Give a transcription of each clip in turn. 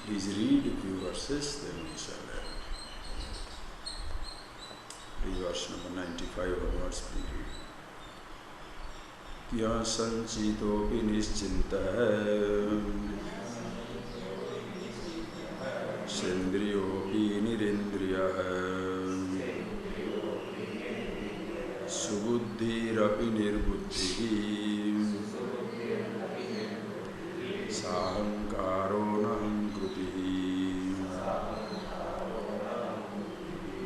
Please read a few verses, then we shall read verse number 95 onwards, please read. Kya sanchitopi nischintah Sendriyopi nirendriyah Subuddhirapi nirbuddhihi Sahankaro nahankruti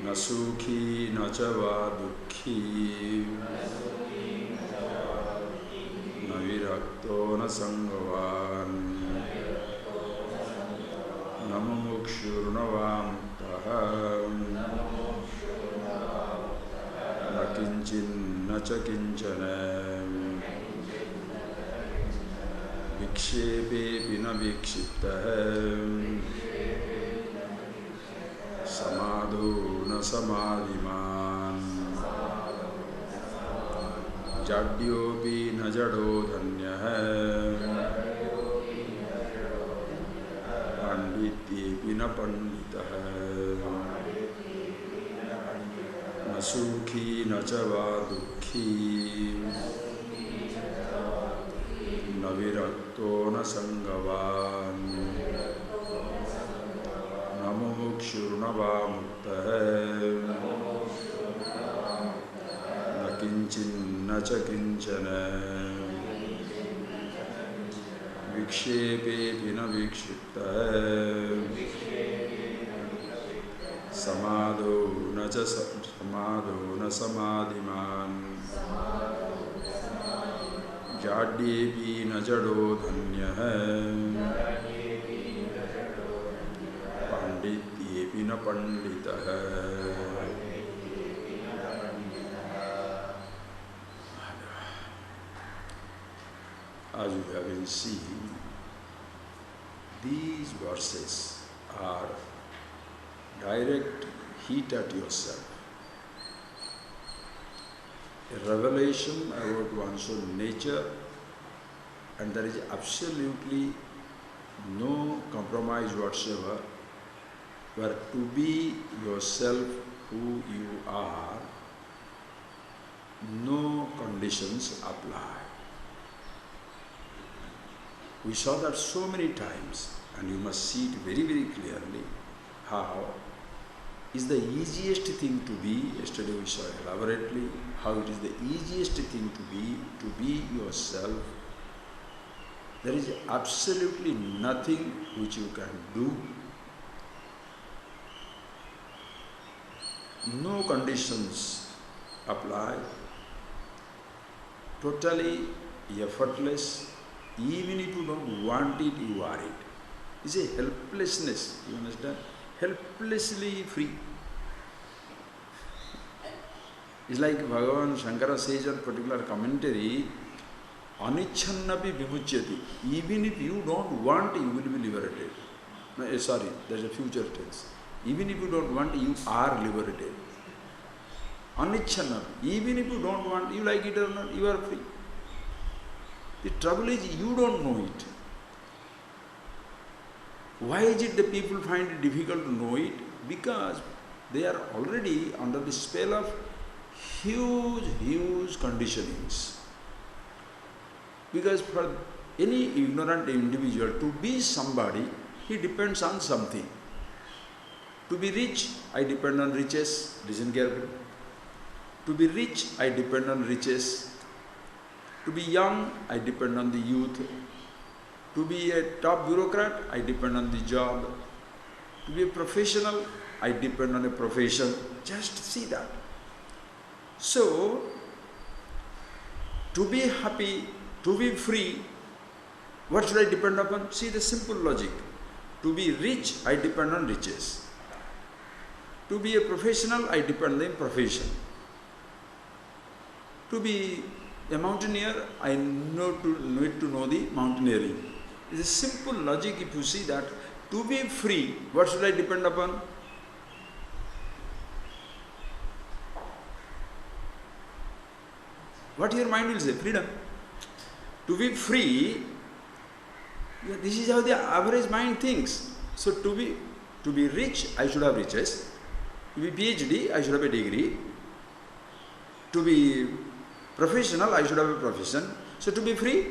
Na sukhi na ca va dukhi Na virakto na sanghavan Na mumukshur na va muktaha Na kinchin na ca kinchana Vikshepe pina vikshiptah Samadho na samadhiman Jadyopi na jado dhanyah Pandityepi na panditah Na sukhi na ca va dukhi Na virakto na sanghavan Na mumukshur na va muktah Na kinchin na ca kinchana Vikshepe pina vikshiptah Samadho na ca samadho na samadhiman Jadyepi na jado dhanyah Pandityepi na panditah. As you have been seeing, these verses are direct hit at yourself. A revelation about one's own nature, and there is absolutely no compromise whatsoever, where to be yourself who you are, no conditions apply. We saw that so many times, and you must see it very, very clearly, how is the easiest thing to be. Yesterday we saw elaborately how it is the easiest thing to be yourself. There is absolutely nothing which you can do. No conditions apply. Totally effortless. Even if you don't want it, you are it. It's a helplessness, you understand? Helplessly free. It's like Bhagavan Shankara says on particular commentary, Anichannapi vimuchyati. Even if you don't want, you will be liberated. No, sorry, there's a future tense. Even if you don't want, you are liberated. Anichannapi. Even if you don't want, you like it or not, you are free. The trouble is, you don't know it. Why is it that people find it difficult to know it? Because they are already under the spell of huge, huge conditionings. Because for any ignorant individual to be somebody, he depends on something. To be rich, I depend on riches. Listen carefully. To be rich, I depend on riches. To be young, I depend on the youth. To be a top bureaucrat, I depend on the job. To be a professional, I depend on a profession. Just see that. So, to be happy, to be free, what should I depend upon? See the simple logic. To be rich, I depend on riches. To be a professional, I depend on the profession. To be a mountaineer, I need to know the mountaineering. It's a simple logic if you see that. To be free, what should I depend upon? What your mind will say? Freedom. To be free, this is how the average mind thinks. So to be rich, I should have riches. To be PhD, I should have a degree. To be professional, I should have a profession. So to be free,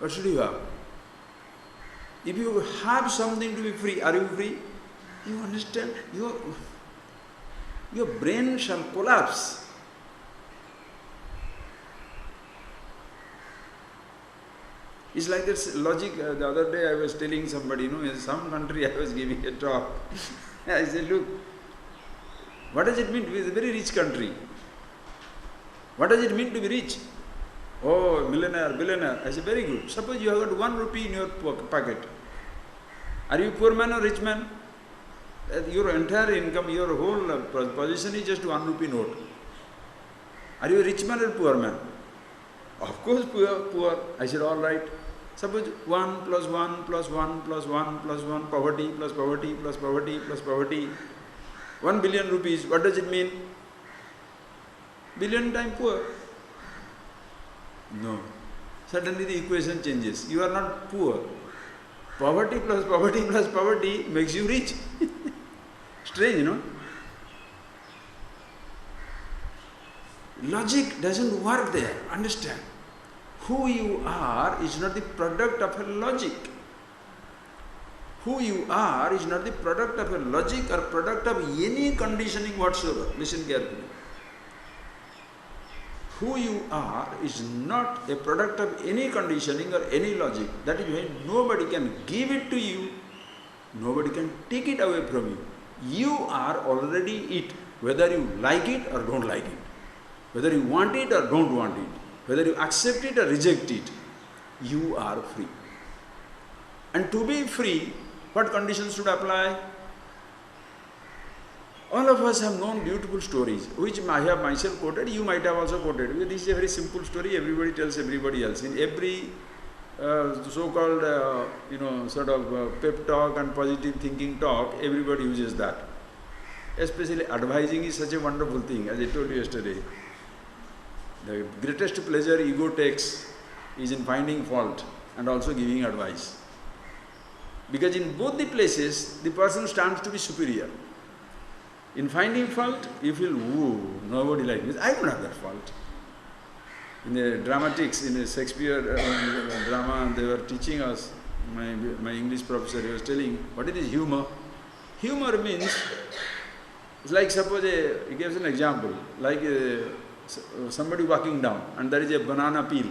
what should you have? If you have something to be free, are you free? You understand? Your brain shall collapse. It's like this logic. The other day I was telling somebody, in some country I was giving a talk. I said, look, what does it mean to be a very rich country? What does it mean to be rich? Oh, millionaire, billionaire. I said, very good. Suppose you have got 1 rupee in your pocket. Are you poor man or rich man? Your entire income, your whole position is just 1 rupee note. Are you a rich man or poor man? Of course poor. I said, all right. Suppose 1 plus 1 plus 1 plus 1 plus 1, poverty plus poverty plus poverty plus poverty. 1 billion rupees, what does it mean? Billion times poor. No. Suddenly the equation changes. You are not poor. Poverty plus poverty plus poverty makes you rich. Strange, Logic doesn't work there. Understand? Who you are is not the product of a logic. Who you are is not the product of a logic or product of any conditioning whatsoever. Listen carefully. Who you are is not a product of any conditioning or any logic. That is why nobody can give it to you. Nobody can take it away from you. You are already it, whether you like it or don't like it. Whether you want it or don't want it. Whether you accept it or reject it. You are free. And to be free, what conditions should apply? All of us have known beautiful stories, which I have myself quoted, you might have also quoted. This is a very simple story, everybody tells everybody else. In every so-called, sort of pep talk and positive thinking talk, everybody uses that. Especially advising is such a wonderful thing, as I told you yesterday. The greatest pleasure ego takes is in finding fault and also giving advice. Because in both the places, the person stands to be superior. In finding fault, you feel, ooh, nobody like me. I don't have that fault. In the dramatics, in the Shakespeare drama, they were teaching us, my English professor, he was telling, what is humor? Humor means, it's like suppose, he gives an example, like somebody walking down and there is a banana peel.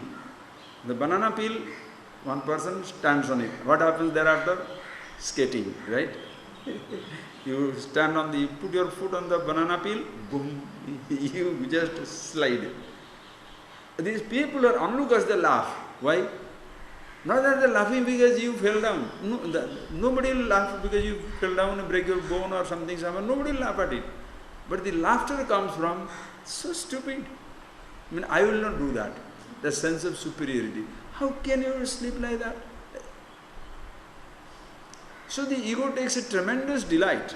The banana peel, one person stands on it. What happens thereafter? Skating, right? You stand on the, put your foot on the banana peel, boom, you just slide. These people are onlookers, they laugh. Why? Not that they're laughing because you fell down. No, nobody will laugh because you fell down and break your bone or something. Nobody will laugh at it. But the laughter comes from, so stupid. I will not do that. The sense of superiority. How can you sleep like that? So the ego takes a tremendous delight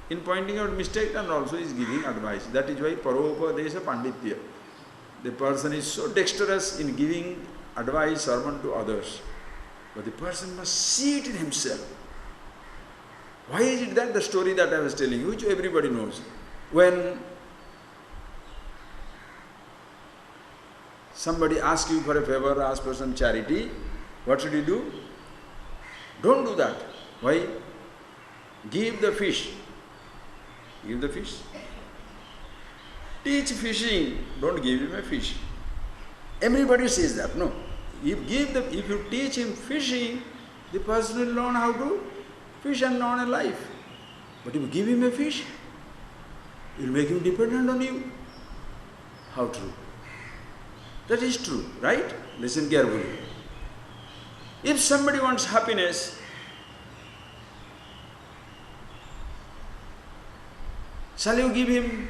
in pointing out mistakes and also is giving advice. That is why Paropadesha Panditya. The person is so dexterous in giving advice, sermon to others. But the person must see it in himself. Why is it that the story that I was telling you, which everybody knows, when somebody asks you for a favor, asks for some charity, what should you do? Don't do that. Why? Give the fish. Give the fish. Teach fishing. Don't give him a fish. Everybody says that. No. If you teach him fishing, the person will learn how to fish and learn a life. But if you give him a fish, it will make him dependent on you. How true? That is true, right? Listen carefully. If somebody wants happiness, shall you give him,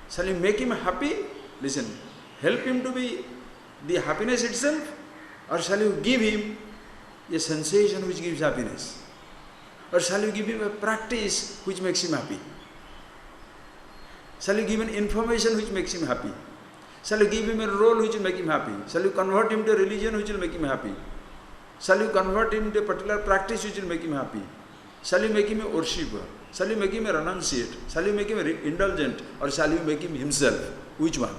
shall you make him happy? Listen, help him to be the happiness itself, or shall you give him a sensation which gives happiness? Or shall you give him a practice which makes him happy? Shall you give him information which makes him happy? Shall you give him a role which will make him happy? Shall you convert him to a religion which will make him happy? Shall you convert him to a particular practice which will make him happy? Shall you make him a worshipper? Shall you make him a renunciate? Shall you make him indulgent? Or shall you make him himself? Which one?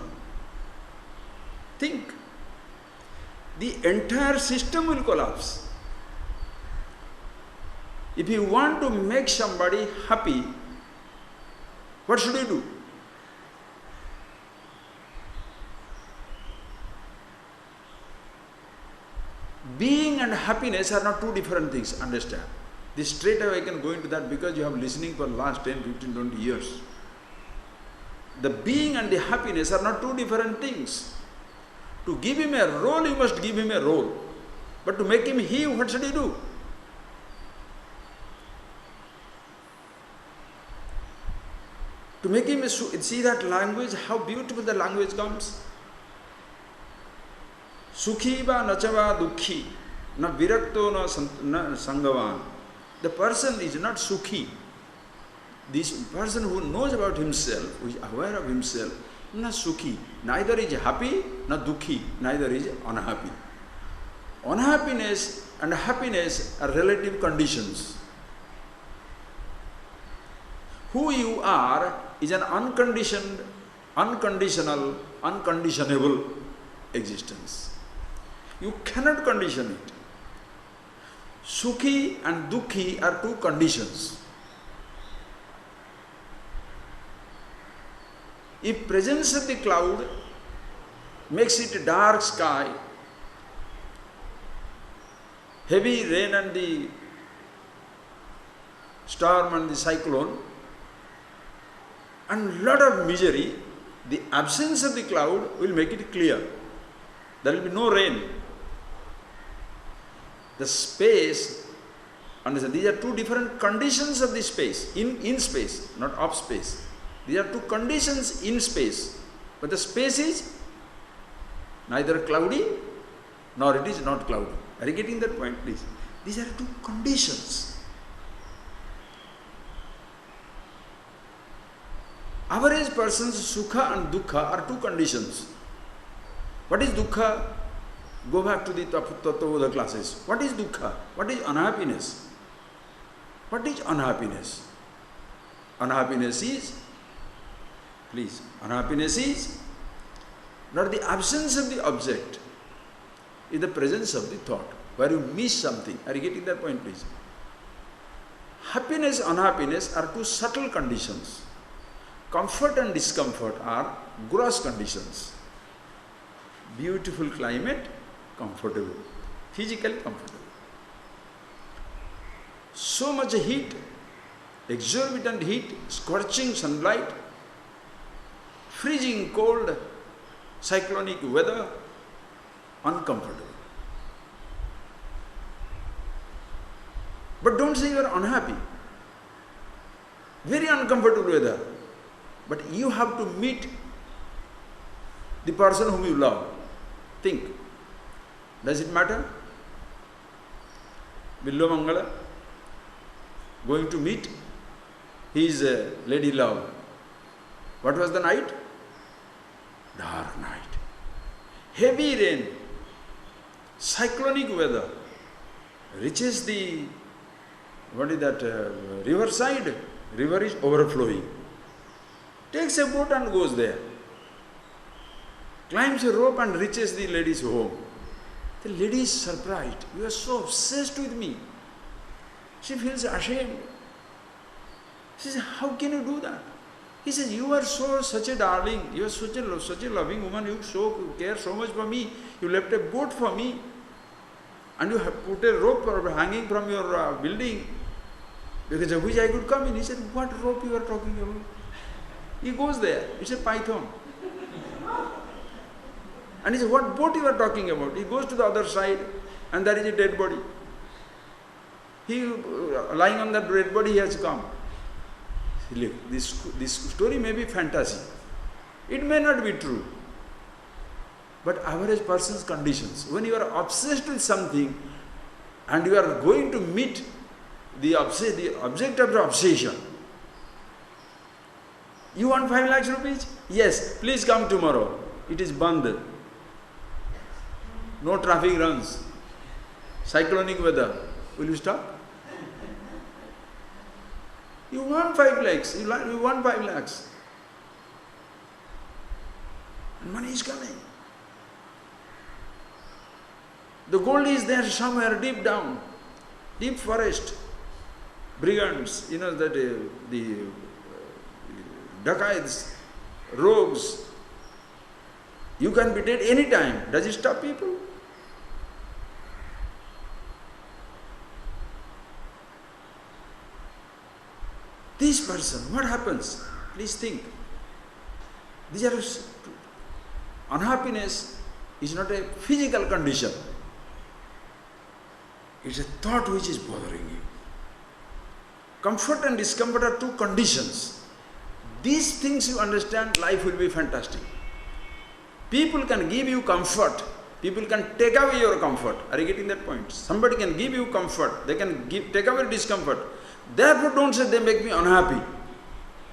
Think. The entire system will collapse. If you want to make somebody happy, what should you do? Being and happiness are not two different things, understand. This straight away I can go into that because you have listening for last 10, 15, 20 years. The being and the happiness are not two different things. To give him a role, you must give him a role. But to make him he, what should you do? To make him, see that language, how beautiful the language comes. Sukhi va nachava dukhi, na virakto na sangavan. The person is not sukhi. This person who knows about himself, who is aware of himself, not sukhi. Neither is happy, nor dukhi, neither is unhappy. Unhappiness and happiness are relative conditions. Who you are is an unconditioned, unconditional, unconditionable existence. You cannot condition it. Sukhi and dukhi are two conditions. If presence of the cloud makes it dark sky, heavy rain and the storm and the cyclone, and lot of misery, the absence of the cloud will make it clear. There will be no rain. The space, understand, these are two different conditions of the space, in space, not of space. These are two conditions in space. But the space is neither cloudy nor it is not cloudy. Are you getting that point, please? These are two conditions. Average person's sukha and dukkha are two conditions. What is dukkha? Go back to the Tattva classes. What is dukkha? What is unhappiness? What is unhappiness? Unhappiness is, please, unhappiness is not the absence of the object, is the presence of the thought, where you miss something. Are you getting that point, please? Happiness, unhappiness are two subtle conditions. Comfort and discomfort are gross conditions. Beautiful climate, comfortable. Physically comfortable. So much heat, exorbitant heat, scorching sunlight, freezing cold, cyclonic weather, uncomfortable. But don't say you are unhappy. Very uncomfortable weather. But you have to meet the person whom you love. Think. Does it matter? Billo Mangala going to meet his lady love. What was the night? Dark night. Heavy rain. Cyclonic weather. Reaches the, what is that, riverside. River is overflowing. Takes a boat and goes there. Climbs a rope and reaches the lady's home. The lady is surprised. You are so obsessed with me. She feels ashamed. She says, how can you do that? He says, you are such a darling. You are such a loving woman. You care so much for me. You left a boat for me. And you have put a rope hanging from your building, because of which I could come in. He said, what rope you are talking about? He goes there. It's a python. And he said, what boat you are talking about? He goes to the other side and there is a dead body. He, lying on that dead body, he has come. Look, this story may be fantasy. It may not be true. But average person's conditions, when you are obsessed with something and you are going to meet the object of the obsession, you want 5 lakhs rupees? Yes, please come tomorrow. it is band. No traffic runs. Cyclonic weather. Will you stop? You want 5 lakhs. You want 5 lakhs. And money is coming. The gold is there somewhere deep down, deep forest. Brigands, that the dacoits, rogues. You can be dead any time. Does it stop people? This person, what happens? Please think. Unhappiness is not a physical condition. It's a thought which is bothering you. Comfort and discomfort are 2 conditions. These things you understand, life will be fantastic. People can give you comfort. People can take away your comfort. Are you getting that point? Somebody can give you comfort. They can take away discomfort. Therefore don't say they make me unhappy.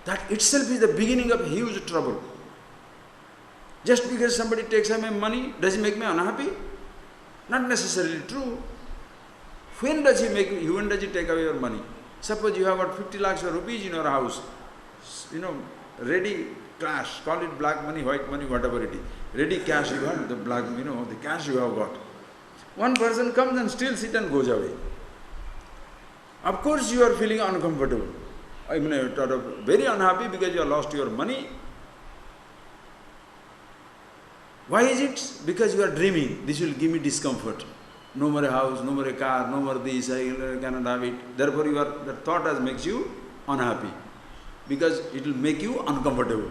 That itself is the beginning of huge trouble. Just because somebody takes away my money, does he make me unhappy? Not necessarily true. When does he take away your money? Suppose you have got 50 lakhs of rupees in your house, ready cash, call it black money, white money, whatever it is. Ready cash you got, the black, the cash you have got. One person comes and steals it and goes away. Of course you are feeling uncomfortable. Very unhappy because you have lost your money. Why is it? Because you are dreaming, this will give me discomfort. No more a house, no more a car, no more this, I cannot have it. Therefore the thought makes you unhappy. Because it will make you uncomfortable.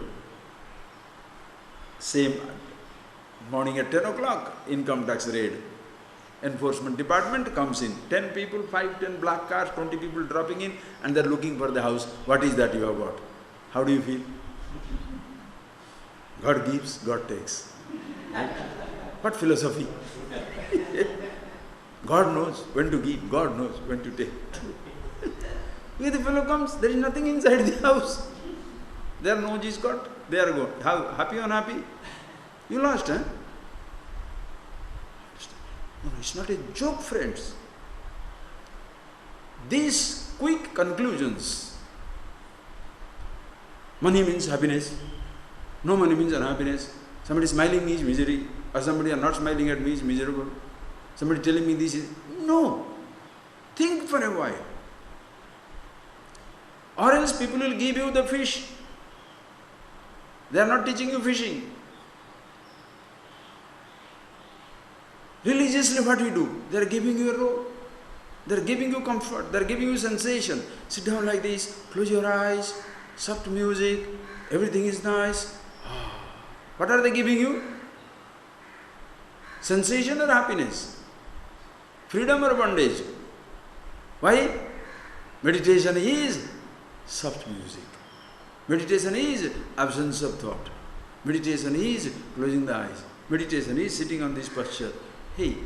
Same morning at 10 o'clock, income tax raid. Enforcement department comes in. 10 people, 5, 10 black cars, 20 people dropping in and they are looking for the house. What is that you have got? How do you feel? God gives, God takes. Right? What philosophy? God knows when to give, God knows when to take. When the fellow comes, there is nothing inside the house. Their nose is cut, they are gone. How happy or unhappy? You lost, huh? No, it's not a joke, friends. These quick conclusions. Money means happiness. No money means unhappiness. Somebody smiling means misery. Or somebody are not smiling at me is miserable. Somebody telling me this is... No. Think for a while. Or else people will give you the fish. They are not teaching you fishing. Religiously what we do? They are giving you a rope. They are giving you comfort. They are giving you sensation. Sit down like this, close your eyes, soft music, everything is nice. What are they giving you? Sensation or happiness? Freedom or bondage? Why? Meditation is soft music. Meditation is absence of thought. Meditation is closing the eyes. Meditation is sitting on this posture. Hey,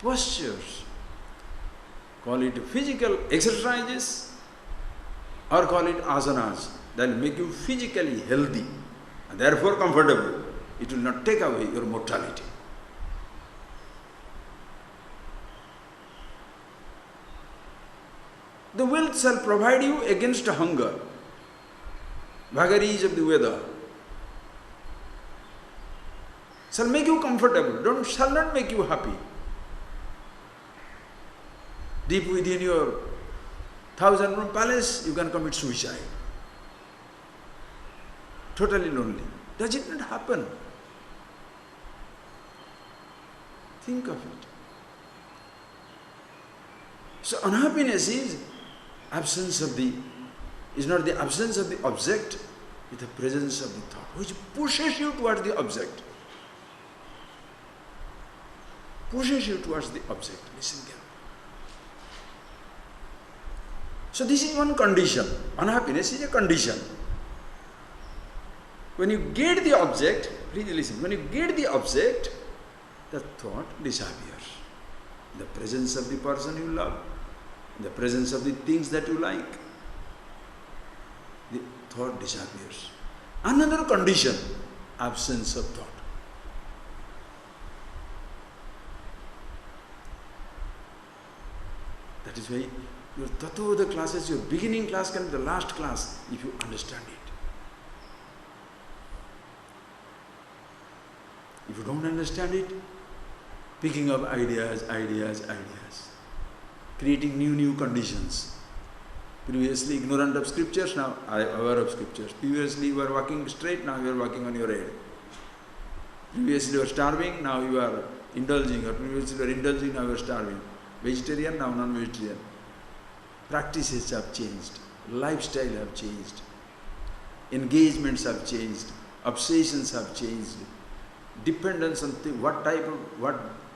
postures, call it physical exercises or call it asanas. That will make you physically healthy and therefore comfortable. It will not take away your mortality. The wealth shall provide you against hunger, vagaries of the weather. Shall make you comfortable, shall not make you happy. Deep within your 1,000-room palace, you can commit suicide. Totally lonely. Does it not happen? Think of it. So unhappiness is not the absence of the object, it's the presence of the thought, which pushes you towards the object. Pushes you towards the object. Listen carefully. So this is one condition. Unhappiness is a condition. When you get the object, please listen, when you get the object, the thought disappears. The presence of the person you love, the presence of the things that you like, the thought disappears. Another condition, absence of thought. That is why your Tattva classes, your beginning class can be the last class if you understand it. If you don't understand it, picking up ideas, creating new conditions. Previously ignorant of scriptures, now aware of scriptures. Previously you were walking straight, now you are walking on your head. Previously you were starving, now you are indulging. Or previously you were indulging, now you are starving. Vegetarian, now non-vegetarian. Practices have changed. Lifestyle have changed. Engagements have changed. Obsessions have changed. Dependence on what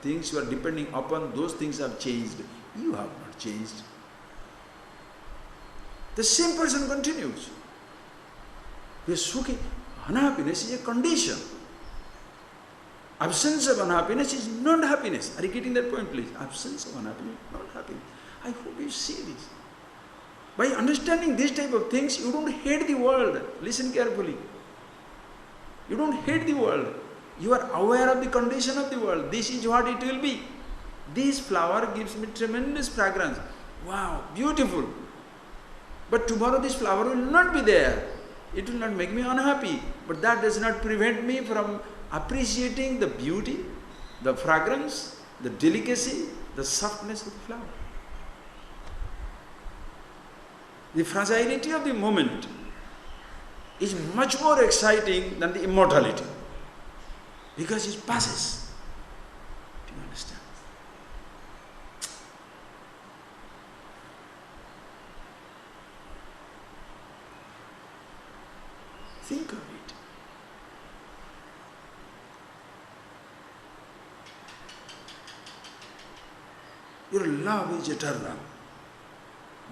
things you are depending upon, those things have changed. You have not changed. The same person continues. We are sukhi. Unhappiness is a condition. Absence of unhappiness is not happiness. Are you getting that point, please? Absence of unhappiness, not happiness. I hope you see this. By understanding this type of things, you don't hate the world. Listen carefully. You don't hate the world. You are aware of the condition of the world. This is what it will be. This flower gives me tremendous fragrance. Wow, beautiful. But tomorrow this flower will not be there. It will not make me unhappy. But that does not prevent me from appreciating the beauty, the fragrance, the delicacy, the softness of the flower. The fragility of the moment is much more exciting than the immortality. Because it passes. Do you understand? Think of it. Your love is eternal.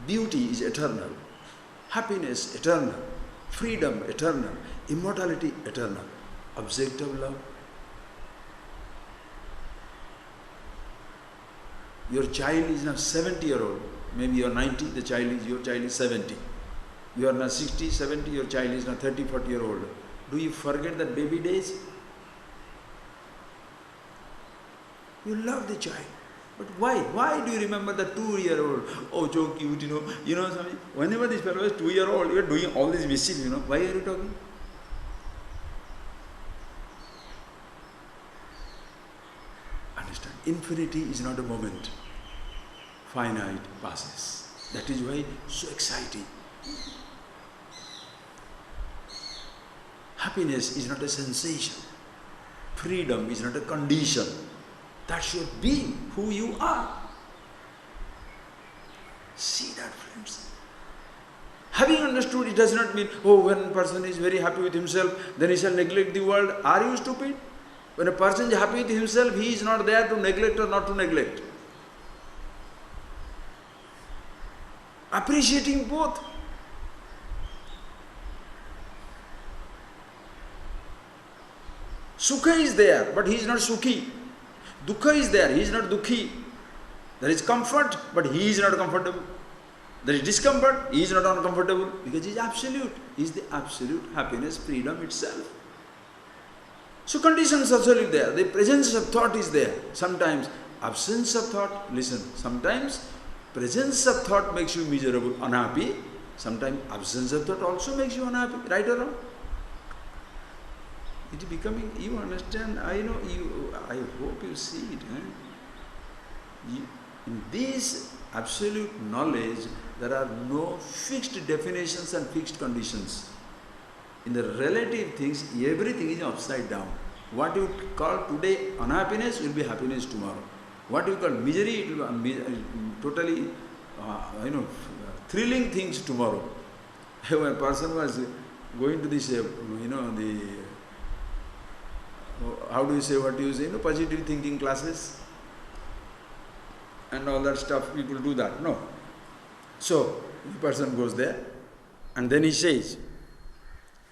Beauty is eternal. Happiness eternal. Freedom eternal. Immortality eternal. Object of love. Your child is now 70-year-old. Maybe you are 90, your child is 70. You are now 60, 70, your child is now 30, 40-year-old. Do you forget the baby days? You love the child. But why? Why do you remember the 2-year-old? Oh, so cute, You know, Swami, whenever this fellow is 2-year-old, you are doing all this mischief, Why are you talking? Understand, infinity is not a moment. Finite passes. That is why so exciting. Happiness is not a sensation. Freedom is not a condition. That's your being, who you are. See that, friends. Having understood, it does not mean, when a person is very happy with himself, then he shall neglect the world. Are you stupid? When a person is happy with himself, he is not there to neglect or not to neglect. Appreciating both. Sukha is there, but he is not sukhi. Dukkha is there, he is not dukhi. There is comfort, but he is not comfortable. There is discomfort, he is not uncomfortable, because he is absolute. He is the absolute happiness, freedom itself. So conditions are absolutely there. The presence of thought is there. Sometimes absence of thought, listen, sometimes presence of thought makes you miserable, unhappy. Sometimes absence of thought also makes you unhappy, right or wrong? It is becoming, you understand, I hope you see it. In this absolute knowledge, there are no fixed definitions and fixed conditions. In the relative things, everything is upside down. What you call today unhappiness will be happiness tomorrow. What you call misery, it will be totally, thrilling things tomorrow. When a person was going to this, positive thinking classes and all that stuff, people do that. No. So, the person goes there and then he says,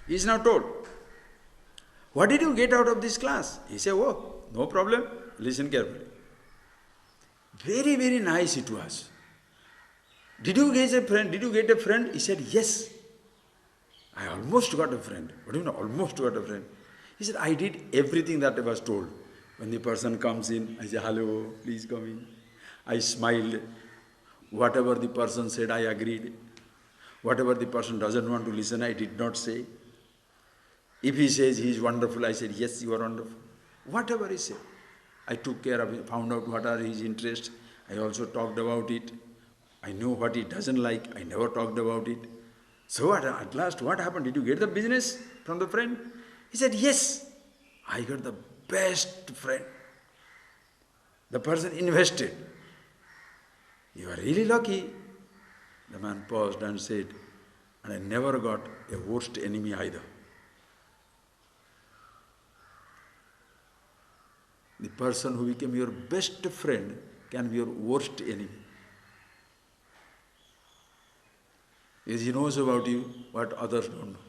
he is now told, what did you get out of this class? He said, no problem, listen carefully. Very, very nice it was. Did you get a friend? Did you get a friend? He said, yes. I almost got a friend. What do you know, almost got a friend? He said, I did everything that I was told. When the person comes in, I say, hello, please come in. I smiled. Whatever the person said, I agreed. Whatever the person doesn't want to listen, I did not say. If he says he is wonderful, I said, yes, you are wonderful. Whatever he said, I took care of it, found out what are his interests. I also talked about it. I know what he doesn't like. I never talked about it. So at last, what happened? Did you get the business from the friend? He said, yes, I got the best friend. The person invested. You are really lucky. The man paused and said, and I never got a worst enemy either. The person who became your best friend can be your worst enemy. Because he knows about you what others don't know.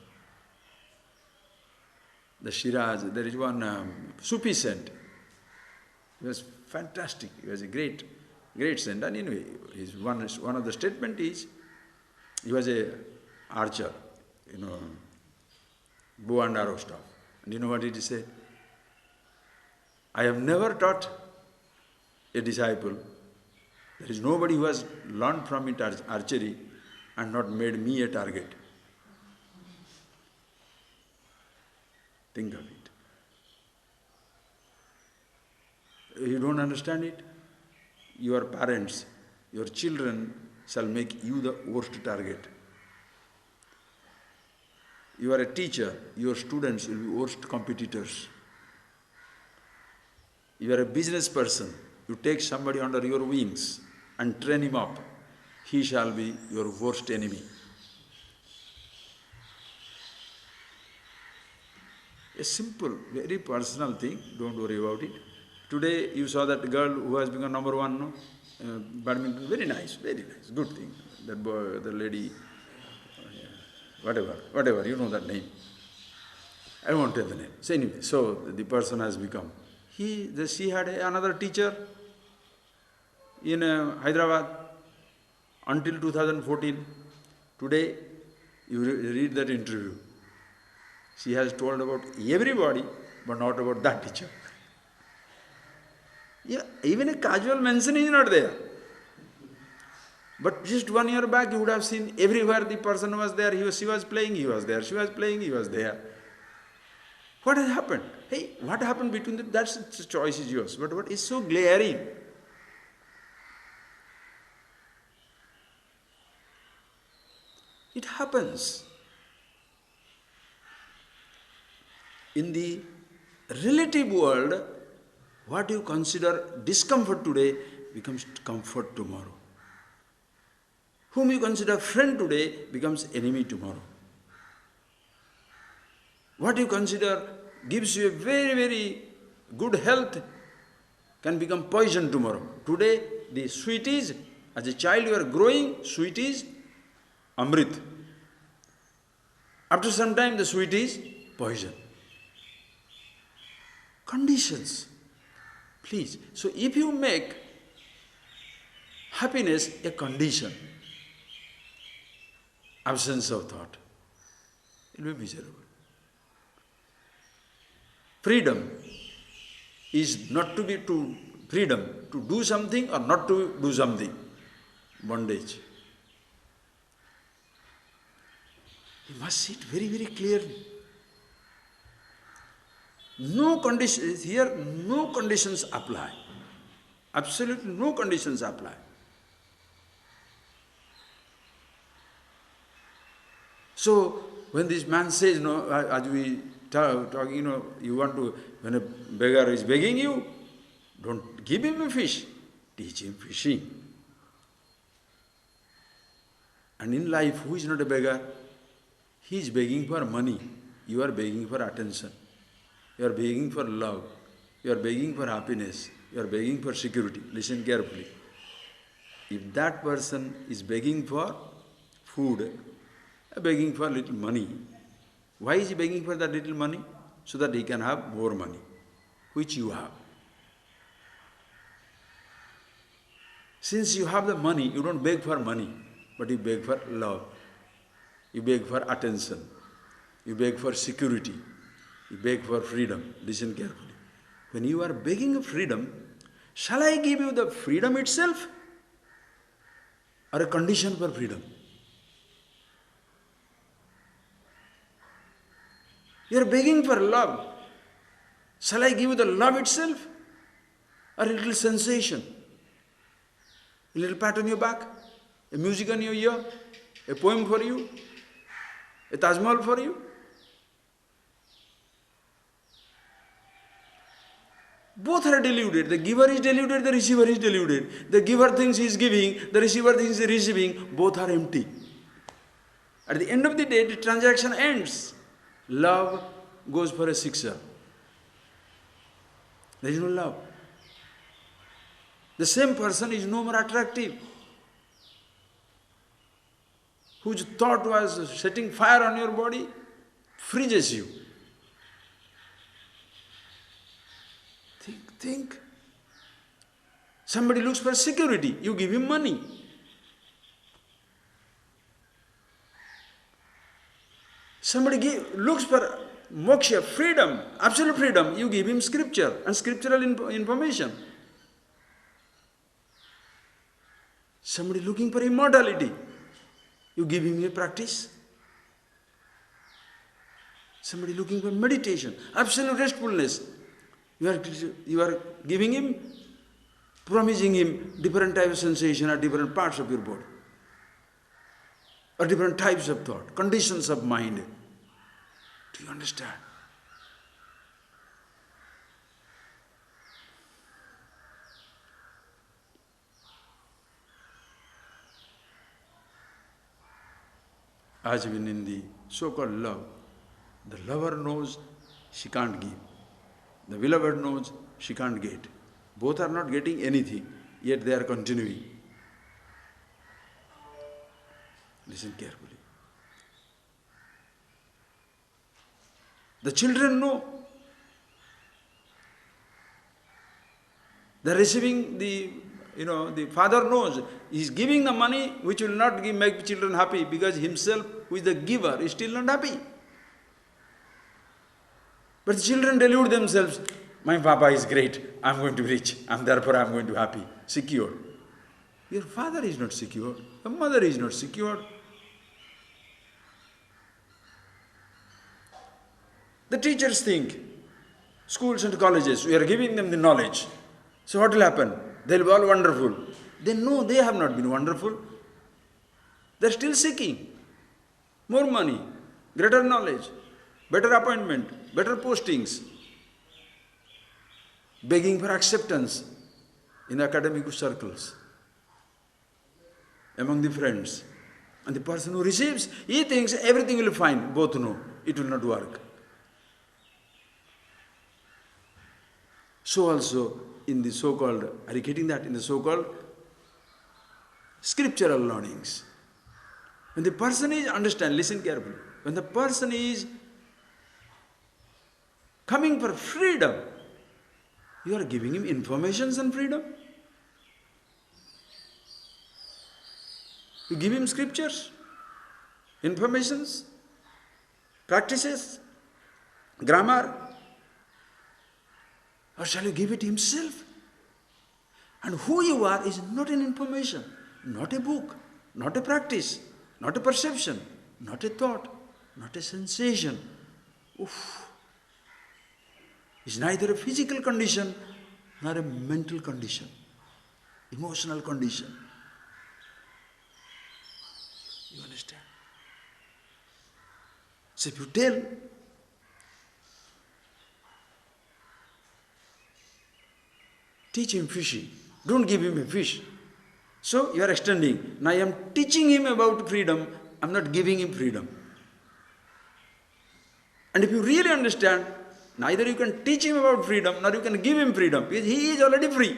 The Shiraz, there is one Sufi saint. He was fantastic. He was a great saint. And anyway, one of the statement is, he was a archer, bow and arrow stuff. And you know what he said? I have never taught a disciple. There is nobody who has learned from it archery and not made me a target. Think of it. You don't understand it? Your parents, your children shall make you the worst target. You are a teacher, your students will be worst competitors. You are a business person, you take somebody under your wings and train him up, he shall be your worst enemy. A simple, very personal thing, don't worry about it. Today you saw that girl who has become number one, no? Badminton, very nice, good thing. That boy, the lady, whatever, you know that name. I won't tell the name. So anyway, so the person has become. She had another teacher in Hyderabad until 2014. Today, you read that interview. She has told about everybody, but not about that teacher. Yeah, even a casual mention is not there. But just 1 year back, you would have seen everywhere the person was there. She was playing, he was there. She was playing, he was there. What has happened? Hey, what happened between them? That's the choice is yours. But what is so glaring? It happens. In the relative world, what you consider discomfort today becomes comfort tomorrow. Whom you consider friend today becomes enemy tomorrow. What you consider gives you a very, very good health can become poison tomorrow. Today, the sweeties, as a child you are growing, sweeties, amrit. After some time, the sweeties, poison. Conditions. Please. So if you make happiness a condition, absence of thought, it will be miserable. Freedom is not to be freedom to do something or not to do something. Bondage. You must see it very, very clearly. No conditions, here no conditions apply. Absolutely no conditions apply. So, when this man says, no, as we talking, you want to, when a beggar is begging you, don't give him a fish, teach him fishing. And in life, who is not a beggar? He is begging for money. You are begging for attention. You are begging for love. You are begging for happiness. You are begging for security. Listen carefully. If that person is begging for food, begging for little money, why is he begging for that little money? So that he can have more money, which you have. Since you have the money, you don't beg for money, but you beg for love. You beg for attention. You beg for security. You beg for freedom. Listen carefully. When you are begging for freedom, shall I give you the freedom itself? are a condition for freedom. You are begging for love. Shall I give you the love itself? Or a little sensation? A little pat on your back? A music on your ear? A poem for you? A Taj Mahal for you? Both are deluded. The giver is deluded, the receiver is deluded. The giver thinks he is giving, the receiver thinks he is receiving. Both are empty. At the end of the day, the transaction ends. Love goes for a sixer. There is no love. The same person is no more attractive. Whose thought was setting fire on your body, freezes you. Think. Somebody looks for security, you give him money. Somebody looks for moksha, freedom, absolute freedom, you give him scripture and scriptural information. Somebody looking for immortality, you give him a practice. Somebody looking for meditation, absolute restfulness, you are giving him, promising him different types of sensation at different parts of your body, or different types of thought, conditions of mind. Do you understand? As even in the so-called love, the lover knows she can't give. The beloved knows she can't get. Both are not getting anything, yet they are continuing. Listen carefully. The children know. They are receiving the father knows. He is giving the money which will not make children happy because himself, who is the giver, is still not happy. But the children delude themselves. My papa is great, I am going to be rich, and therefore I am going to be happy, secure. Your father is not secure, your mother is not secure. The teachers think, schools and colleges, we are giving them the knowledge. So what will happen? They will be all wonderful. They know they have not been wonderful. They are still seeking more money, greater knowledge, better appointment, better postings, begging for acceptance in academic circles, among the friends. And the person who receives, he thinks everything will be fine. Both know it will not work. So also in the so-called, are you getting that? In the so-called scriptural learnings. When the person is, understand, listen carefully, when the person is coming for freedom, you are giving him informations on freedom. You give him scriptures, informations, practices, grammar, or shall you give it himself? And who you are is not an information, not a book, not a practice, not a perception, not a thought, not a sensation. Oof. It's neither a physical condition nor a mental condition, emotional condition. You understand? So if you tell, teach him fishing, don't give him a fish. So you are extending. Now I am teaching him about freedom, I am not giving him freedom. And if you really understand, neither you can teach him about freedom, nor you can give him freedom, because he is already free.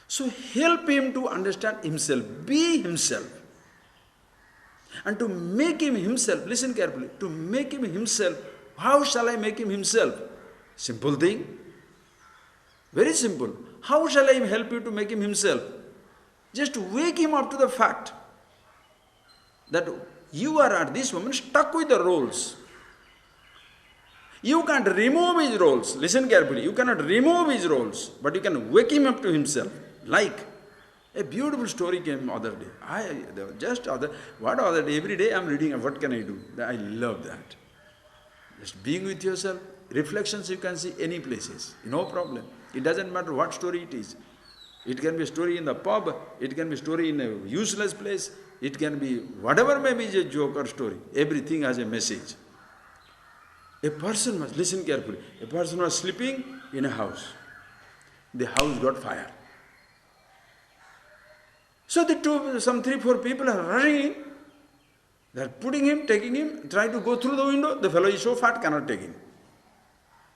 So help him to understand himself, be himself. And to make him himself, listen carefully, to make him himself, how shall I make him himself? Simple thing. Very simple. How shall I help you to make him himself? Just wake him up to the fact that you are at this moment stuck with the roles. You can't remove his roles. Listen carefully. You cannot remove his roles, but you can wake him up to himself. Like A beautiful story came other day. What other day? Every day I'm reading, what can I do? I love that. Just being with yourself, reflections you can see any places, no problem. It doesn't matter what story it is. It can be a story in the pub, it can be a story in a useless place, it can be whatever may be a joke or story. Everything has a message. A person must listen carefully. A person was sleeping in a house. The house got fire. So some 3-4 people are running in. They are putting him, taking him, trying to go through the window. The fellow is so fat, cannot take him.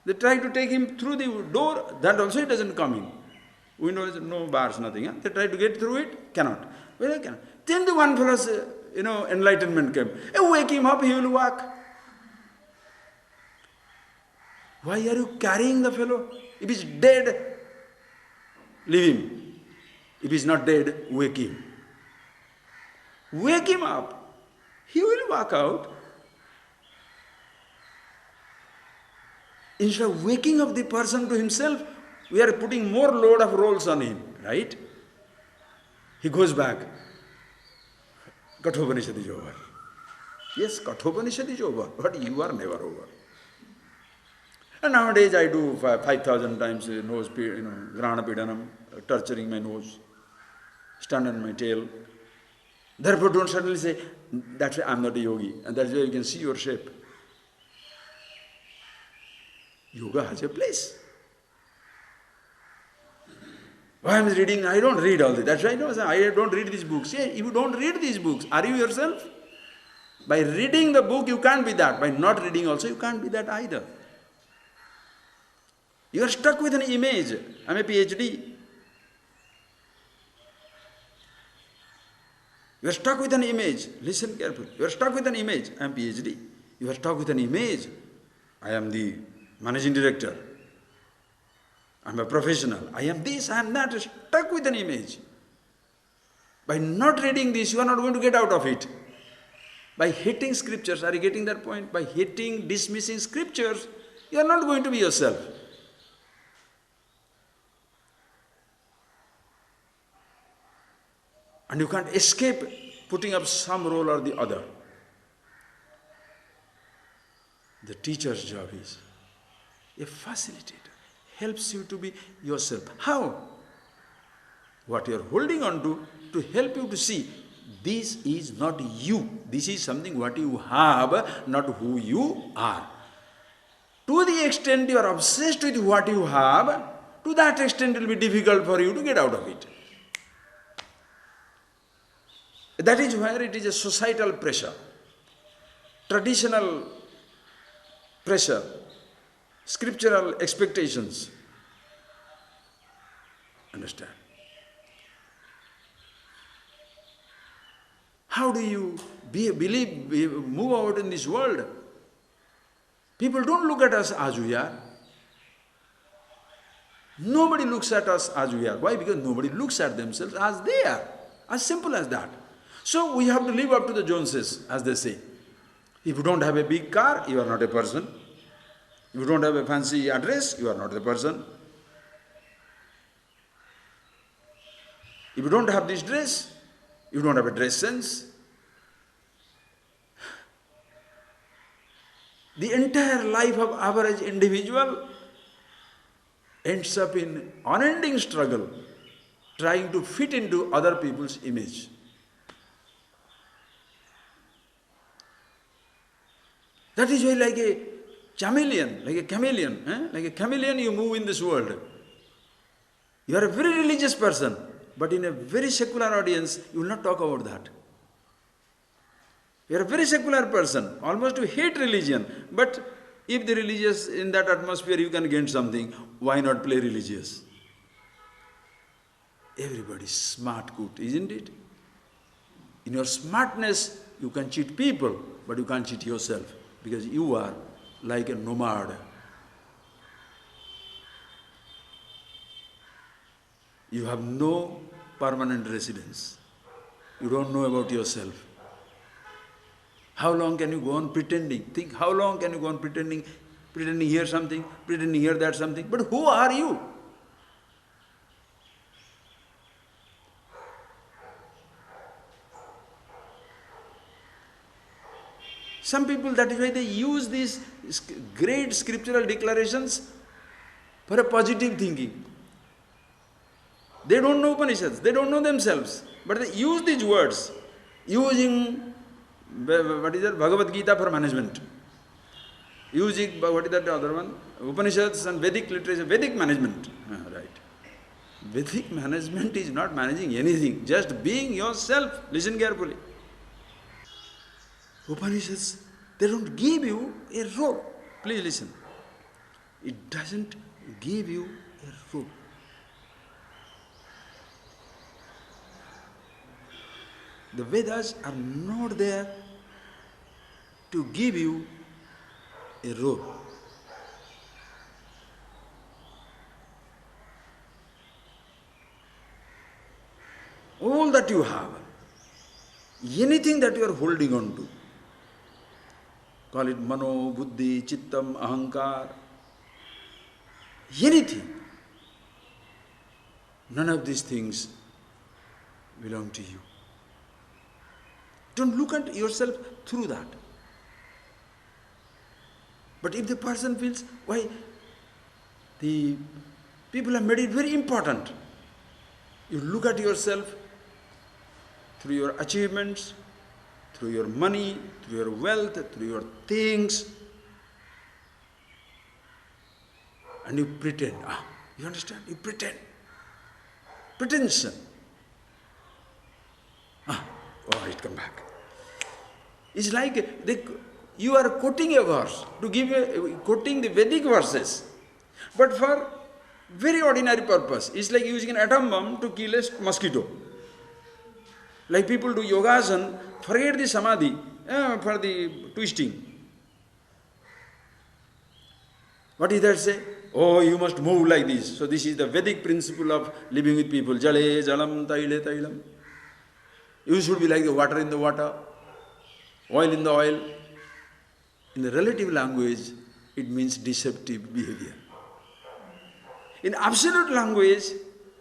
They try to take him through the door, that also it doesn't come in. Window is no bars, nothing. Huh? They try to get through it, cannot. Well, they cannot. Then the one fellow's, enlightenment came. Wake him up, he will walk. Why are you carrying the fellow? If he's dead, leave him. If he's not dead, wake him. Wake him up. He will walk out. Instead of waking up the person to himself, we are putting more load of roles on him, right? He goes back. Kathopanishad is over. Yes, Kathopanishad is over, but you are never over. And nowadays I do 5,000 times nose, grana pidanam, torturing my nose, stand on my tail. Therefore don't suddenly say, that's why I'm not a yogi, and that's why you can see your shape. Yoga has a place. Why am I reading? I don't read all this. That's why I don't read these books. Yeah, if you don't read these books, are you yourself? By reading the book, you can't be that. By not reading also, you can't be that either. You are stuck with an image. I'm a PhD. You are stuck with an image. Listen carefully. You are stuck with an image. I am PhD. You are stuck with an image. I am the managing director. I am a professional. I am this, I am that. Stuck with an image. By not reading this, you are not going to get out of it. By hating scriptures, are you getting that point? By hating, dismissing scriptures, you are not going to be yourself. And you can't escape putting up some role or the other. The teacher's job is a facilitator, helps you to be yourself. How? What you are holding on to help you to see, this is not you. This is something what you have, not who you are. To the extent you are obsessed with what you have, to that extent it will be difficult for you to get out of it. That is where it is a societal pressure, traditional pressure, scriptural expectations. Understand? How do you move out in this world? People don't look at us as we are. Nobody looks at us as we are. Why? Because nobody looks at themselves as they are. As simple as that. So we have to live up to the Joneses, as they say. If you don't have a big car, you are not a person. If you don't have a fancy address, you are not a person. If you don't have this dress, you don't have a dress sense. The entire life of average individual ends up in unending struggle, trying to fit into other people's image. That is why like a chameleon, like a chameleon you move in this world. You are a very religious person, but in a very secular audience, you will not talk about that. You are a very secular person, almost you hate religion, but if the religious, in that atmosphere you can gain something, why not play religious? Everybody is smart, good, isn't it? In your smartness, you can cheat people, but you can't cheat yourself, because you are like a nomad. You have no permanent residence. You don't know about yourself. How long can you go on pretending? Think, how long can you go on pretending here something, pretending here that something? But who are you? Some people, that is why they use these great scriptural declarations for a positive thinking. They don't know Upanishads, they don't know themselves, but they use these words, using, what is that, Bhagavad Gita for management. Using, what is that other one? Upanishads and Vedic literature, Vedic management. Right. Vedic management is not managing anything, just being yourself. Listen carefully. Upanishads, they don't give you a role. Please listen. It doesn't give you a role. The Vedas are not there to give you a role. All that you have, anything that you are holding on to, call it mano, buddhi, chittam, ahankar, anything, none of these things belong to you. Don't look at yourself through that. But if the person feels, why, the people have made it very important. You look at yourself through your achievements, through your money, through your wealth, through your things, and you pretend. You understand? You pretend. Pretension. It come back. It's like you are quoting a verse, quoting the Vedic verses, but for very ordinary purpose. It's like using an atom bomb to kill a mosquito. Like people do yogasana, forget the samadhi for the twisting. What did that say? Oh, you must move like this. So this is the Vedic principle of living with people. Jale, jalam, taile, tailam. You should be like the water in the water, oil in the oil. In the relative language, it means deceptive behavior. In absolute language,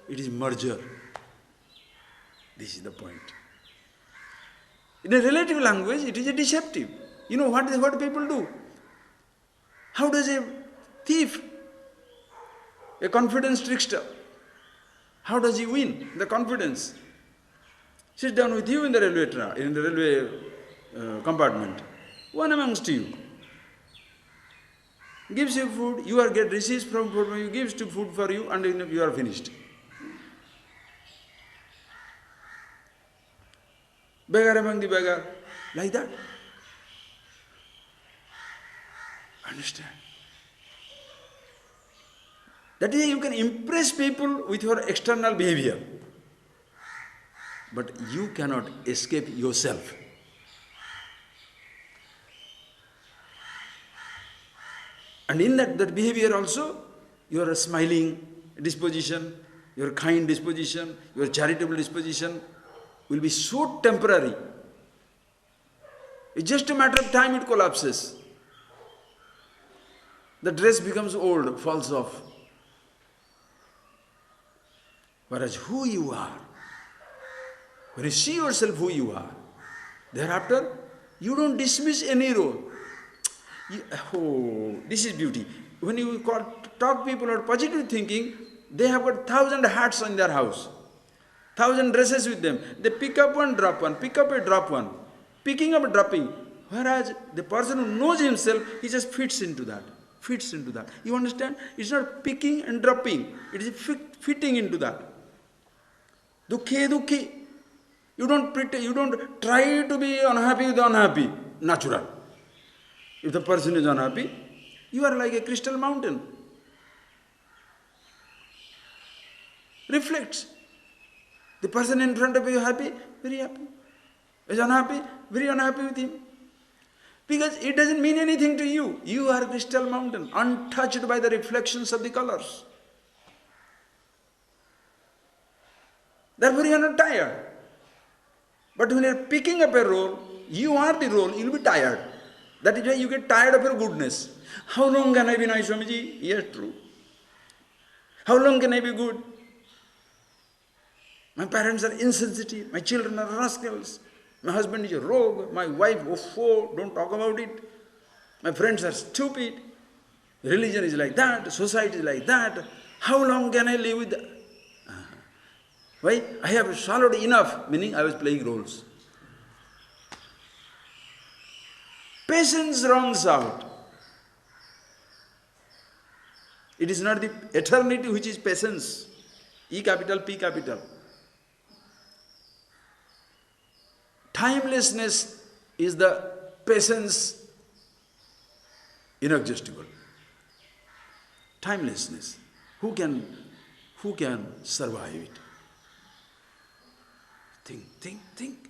it is merger. This is the point. In a relative language, it is a deceptive. You know what people do? How does a thief, a confidence trickster, how does he win the confidence? Sit down with you in the railway compartment, one amongst you, gives you food, you receives from food, you gives to food for you, and you are finished. Beggar among the beggar, like that. Understand? That is, you can impress people with your external behavior, but you cannot escape yourself. And in that behavior also, your smiling disposition, your kind disposition, your charitable disposition will be so temporary. It's just a matter of time it collapses. The dress becomes old, falls off. Whereas who you are, when you see yourself who you are, thereafter you don't dismiss any role. This is beauty. When you talk people about positive thinking, they have got 1,000 hats in their house, 1,000 dresses with them. They pick up one, drop one, pick up a, drop one, picking up, dropping. Whereas the person who knows himself, he just fits into that. You understand? It's not picking and dropping. It is fitting into that. Dukhi. You don't try to be unhappy with the unhappy. Natural. If the person is unhappy, you are like a crystal mountain. Reflects. The person in front of you happy, very happy. Is unhappy, very unhappy with him. Because it doesn't mean anything to you. You are a crystal mountain, untouched by the reflections of the colors. Therefore you are not tired. But when you are picking up a role, you are the role, you will be tired. That is why you get tired of your goodness. How long can I be nice, Swamiji? Yes, true. How long can I be good? My parents are insensitive, my children are rascals. My husband is a rogue, my wife, oh, don't talk about it. My friends are stupid. Religion is like that, society is like that. How long can I live with that? Why? I have swallowed enough, meaning I was playing roles. Patience runs out. It is not the eternity which is patience. E capital, P capital. Timelessness is the patience inexhaustible. Timelessness. Who can survive it? Think.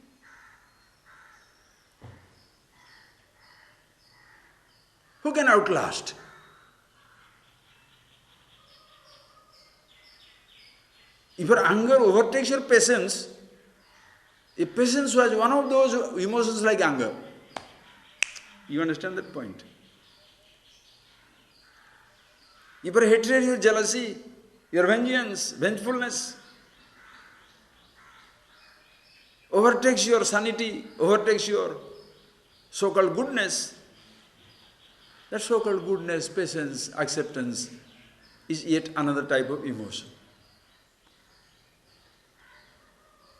Who can outlast? If your anger overtakes your patience, if patience was one of those emotions like anger, you understand that point? If your hatred, your jealousy, your vengeance, vengefulness overtakes your sanity, overtakes your so-called goodness, that so-called goodness, patience, acceptance is yet another type of emotion.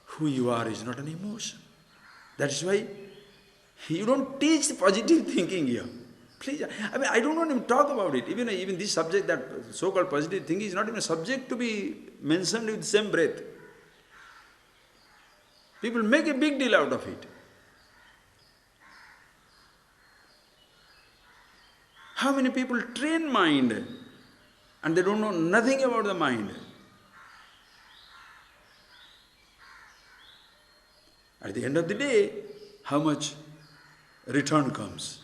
Who you are is not an emotion. That is why you don't teach positive thinking here. Please, I don't want to talk about it. Even this subject, that so-called positive thinking, is not even a subject to be mentioned with the same breath. People make a big deal out of it. How many people train mind and they don't know nothing about the mind? At the end of the day, how much return comes?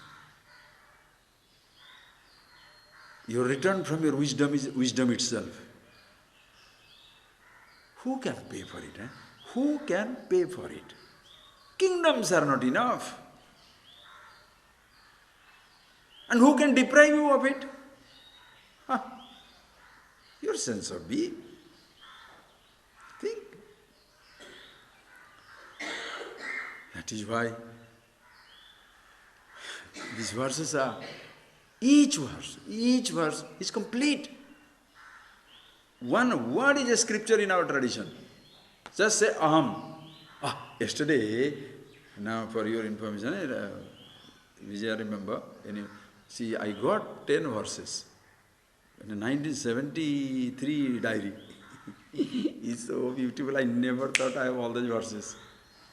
Your return from your wisdom is wisdom itself. Who can pay for it? Who can pay for it? Kingdoms are not enough. And who can deprive you of it? Your sense of being. Think. That is why these verses are, each verse is complete. One word is a scripture in our tradition. Just say aham. Yesterday, now for your information, Vijay, remember, see, I got 10 verses in a 1973 diary. It's so beautiful. I never thought I have all those verses.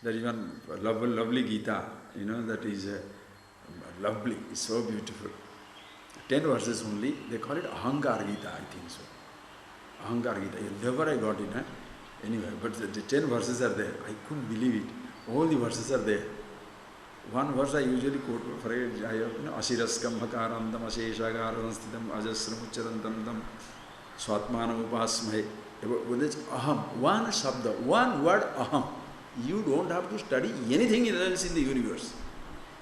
There is one lovely Gita, that is lovely, it's so beautiful. 10 verses only, they call it Ahankar Gita, I think so. Ahankar Gita, never I got it, anyway, but the 10 verses are there. I couldn't believe it. All the verses are there. One verse I usually quote, for I have, Ashiraskam Hakarandam Asheshagaram Sthitam Ajasram Ucharantam Tam Swatmanam Upasmahe. Aham, one shabda, one word aham. You don't have to study anything else in the universe.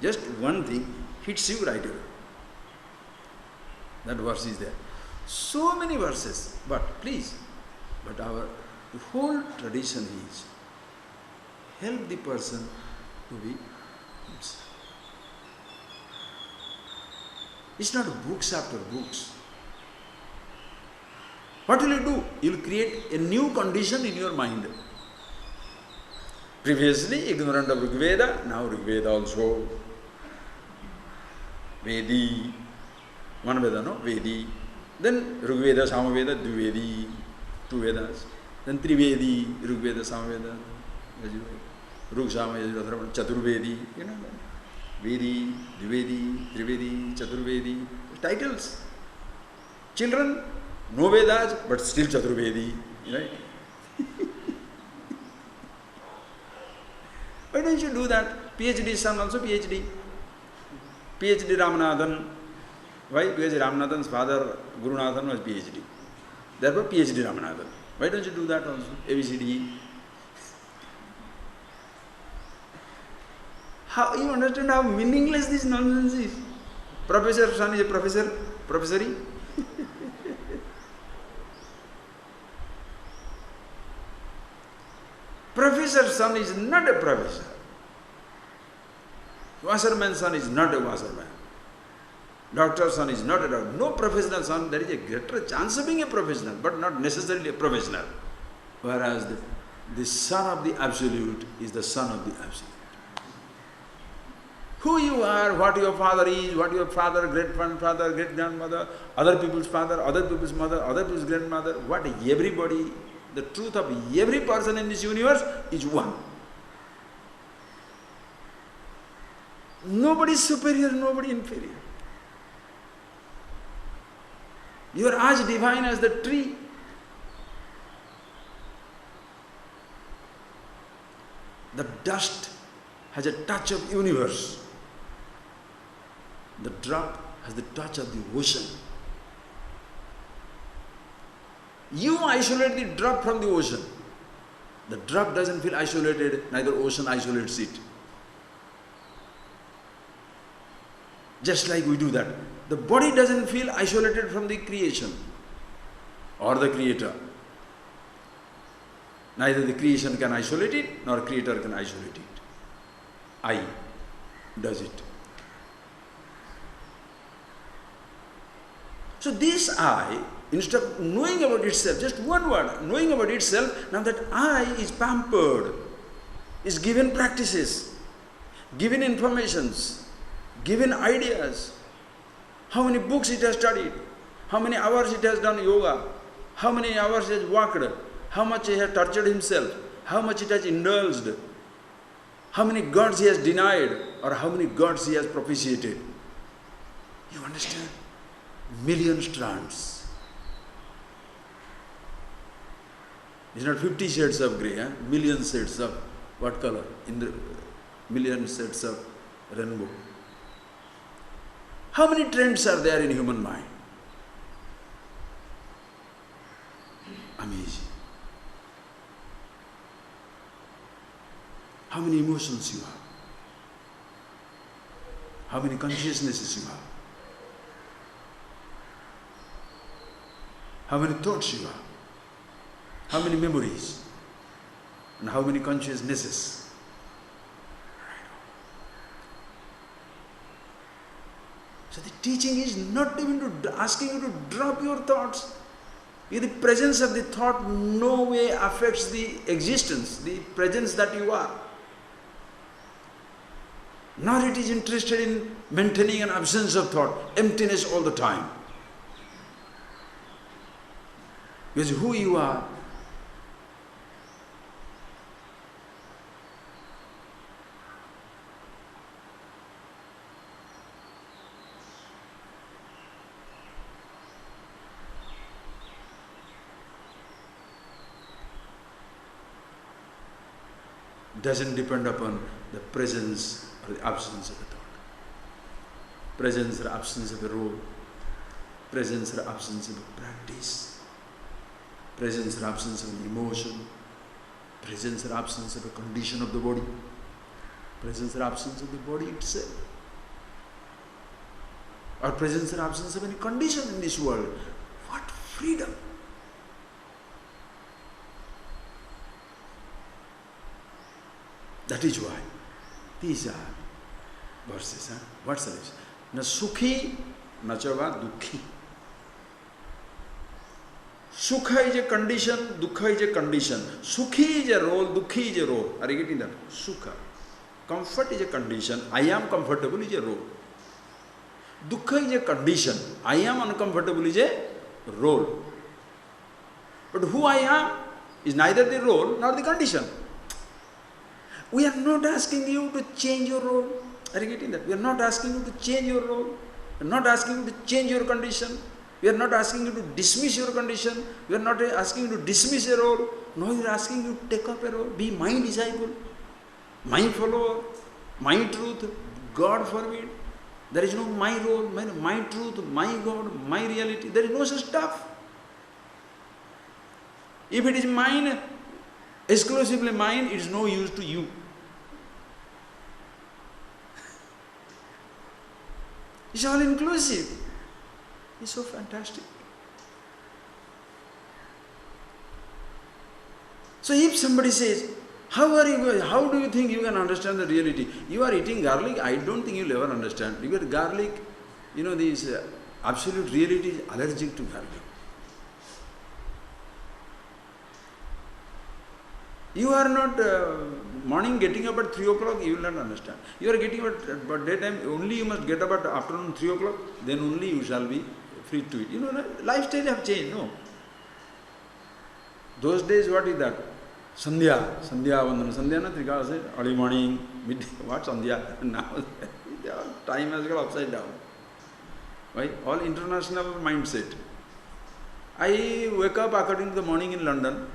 Just one thing hits you right away. That verse is there. So many verses, but our whole tradition is help the person to be himself. It's not books after books. What will you do? You will create a new condition in your mind. Previously ignorant of Rigveda, now Rigveda also. Vedi, one Veda, no? Vedi. Then Rigveda, Samaveda, Dvivedi, two Vedas. Then Trivedi, Rigveda, Samaveda, Rug Samaveda, Chaturvedi, Vedi, Dvivedi, Trivedi, Chaturvedi, titles. Children, no Vedas, but still Chaturvedi, right? Why don't you do that? PhD son also PhD. PhD Ramanathan. Why? Because Ramanathan's father, Gurunathan, was PhD. Therefore PhD Ramanathan. Why don't you do that also? ABCD. How you understand how meaningless this nonsense is? Professor son is a professor, professory. Professor's son is not a professor. Washerman's son is not a washerman. Doctor's son is not a doctor. No professional son, there is a greater chance of being a professional, but not necessarily a professional. Whereas the son of the Absolute is the son of the Absolute. Who you are, what your father is, what your father, great-grandfather, great-grandmother, other people's father, other people's mother, other people's grandmother, what everybody, the truth of every person in this universe is one. Nobody is superior, nobody inferior. You are as divine as the tree. The dust has a touch of universe. The drop has the touch of the ocean. You isolate the drop from the ocean. The drop doesn't feel isolated, neither ocean isolates it. Just like we do that. The body doesn't feel isolated from the creation or the creator. Neither the creation can isolate it, nor creator can isolate it. I does it. So this I, instead of knowing about itself, just one word, knowing about itself, now that I is pampered, is given practices, given informations, given ideas, how many books it has studied, how many hours it has done yoga, how many hours it has walked, how much he has tortured himself, how much it has indulged, how many gods he has denied, or how many gods he has propitiated. You understand? Million strands. It's not 50 shades of grey, million shades of what color? In the million shades of rainbow. How many trends are there in human mind? Amazing. How many emotions you have? How many consciousnesses you have? How many thoughts you have? How many memories? And how many consciousnesses? So the teaching is not even to asking you to drop your thoughts. In the presence of the thought no way affects the existence, the presence that you are. Nor it is interested in maintaining an absence of thought, emptiness all the time. Because who you are doesn't depend upon the presence or the absence of a thought. Presence or absence of a role, presence or absence of a practice, presence or absence of an emotion, presence or absence of a condition of the body, presence or absence of the body itself, or presence or absence of any condition in this world. What freedom! That is why these are verses. What's this? Na sukhi, na chava dukhi. Sukha is a condition, dukkha is a condition. Sukhi is a role, dukhi is a role. Are you getting that? Sukha. Comfort is a condition. I am comfortable is a role. Dukkha is a condition. I am uncomfortable is a role. But who I am is neither the role nor the condition. We are not asking you to change your role. Are you getting that? We are not asking you to change your role. We are not asking you to change your condition. We are not asking you to dismiss your condition. We are not asking you to dismiss a role. No, we are asking you to take up a role. Be my disciple, my follower, my truth. God forbid. There is no my role, my truth, my God, my reality. There is no such stuff. If it is mine, exclusively mine, it is no use to you. It's all inclusive. It's so fantastic. So if somebody says, How do you think you can understand the reality? You are eating garlic, I don't think you'll ever understand. Because garlic, this absolute reality is allergic to garlic. You are not morning getting up at 3 o'clock, you will not understand. You are getting up at daytime, only you must get up at afternoon 3 o'clock, then only you shall be free to eat. Lifestyle have changed, no? Those days, what is that? Sandhya Vandana. Sandhya na Trika said, early morning, midday, what Sandhya? Now, time has got upside down. Why? All international mindset. I wake up according to the morning in London,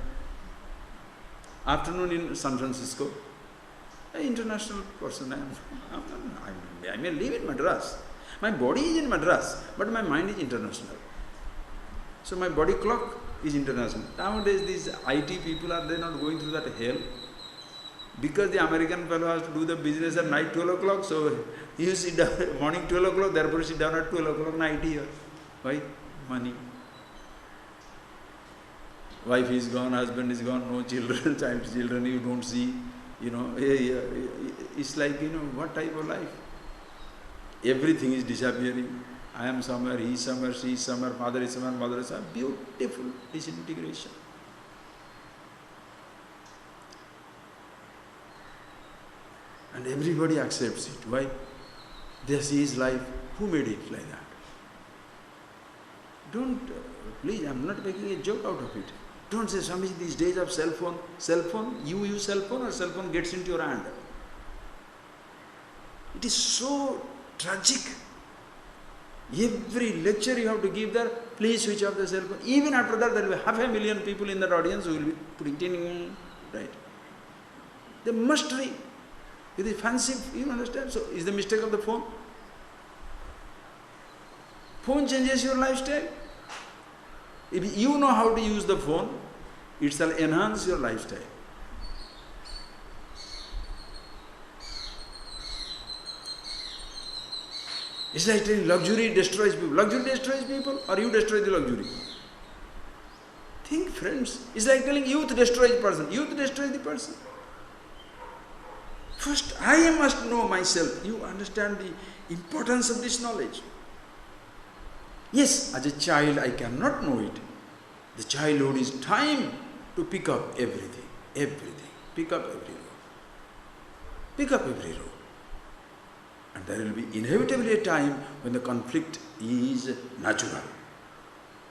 afternoon in San Francisco. An international person. I may live in Madras. My body is in Madras, but my mind is international. So my body clock is international. Nowadays these IT people, are they not going through that hell? Because the American fellow has to do the business at night 12 o'clock, so you sit down morning 12 o'clock, therefore sit down at 12 o'clock night here. Why? Money. Wife is gone, husband is gone, no children, children you don't see, it's like, what type of life? Everything is disappearing. I am somewhere, he is somewhere, she is somewhere, father is somewhere, mother is somewhere. Beautiful disintegration. And everybody accepts it. Why? This is life. Who made it like that? Don't, please, I am not making a joke out of it. Don't say, Swami, these days of cell phone, you use cell phone or cell phone gets into your hand. It is so tragic. Every lecture you have to give there, please switch off the cell phone. Even after that, there will be 500,000 people in that audience who will be putting ting, right? They must read. It is fancy, you understand? So, is the mistake of the phone? Phone changes your lifestyle. If you know how to use the phone, it shall enhance your lifestyle. It's like saying luxury destroys people. Luxury destroys people, or you destroy the luxury? Think, friends. It's like telling youth destroys the person. Youth destroys the person. First, I must know myself. You understand the importance of this knowledge. Yes, as a child, I cannot know it. The childhood is time to pick up everything. Pick up every row. Pick up every row. And there will be inevitably a time when the conflict is natural.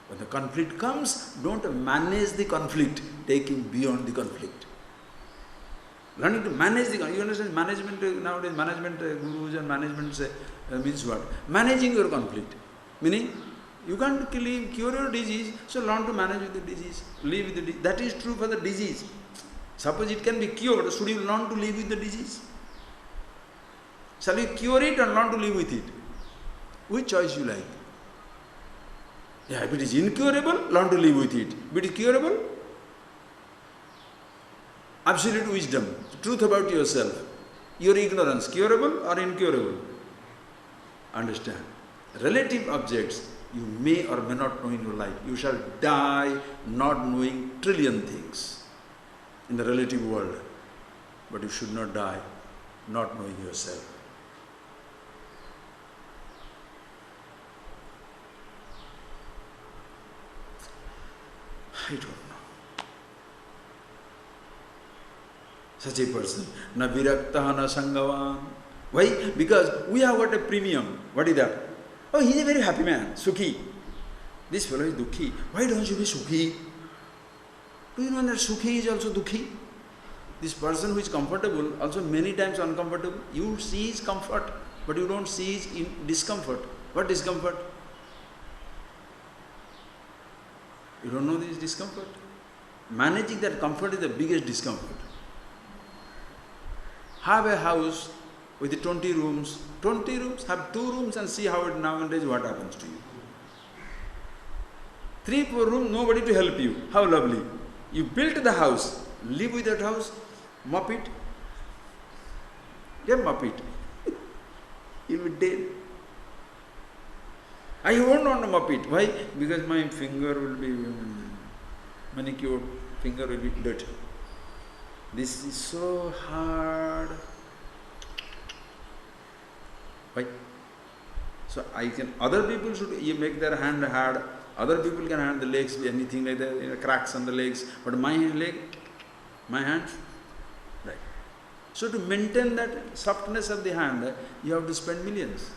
When the conflict comes, don't manage the conflict, take him beyond the conflict. Learning to manage the conflict. You understand management, nowadays management gurus and management means what? Managing your conflict. Meaning, you can't cure your disease, so learn to manage with the disease. Live with the disease. That is true for the disease. Suppose it can be cured, should you learn to live with the disease? Shall you cure it or learn to live with it? Which choice you like? Yeah, if it is incurable, learn to live with it. If it is curable, absolute wisdom, truth about yourself, your ignorance, curable or incurable? Understand. Relative objects you may or may not know in your life. You shall die not knowing trillion things in the relative world. But you should not die not knowing yourself. I don't know. Such a person. Na viraktaha na sangavan. Why? Because we have got a premium. What is that? Oh, he is a very happy man. Sukhi. This fellow is dukhi. Why don't you be sukhi? Do you know that sukhi is also dukhi? This person who is comfortable, also many times uncomfortable. You see his comfort, but you don't see his discomfort. What discomfort? You don't know this discomfort? Managing that comfort is the biggest discomfort. Have a house with 20 rooms. 20 rooms, have 2 rooms and see how it nowadays what happens to you. 3, 4 rooms, nobody to help you. How lovely. You built the house, live with that house, mop it. Just mop it. You'll be dead. I won't want to mop it. Why? Because my finger will be manicured, finger will be dirty. This is so hard. Why? So other people should make their hand hard. Other people can have the legs, anything like that, cracks on the legs. But my leg, my hands, right. So to maintain that softness of the hand, you have to spend millions.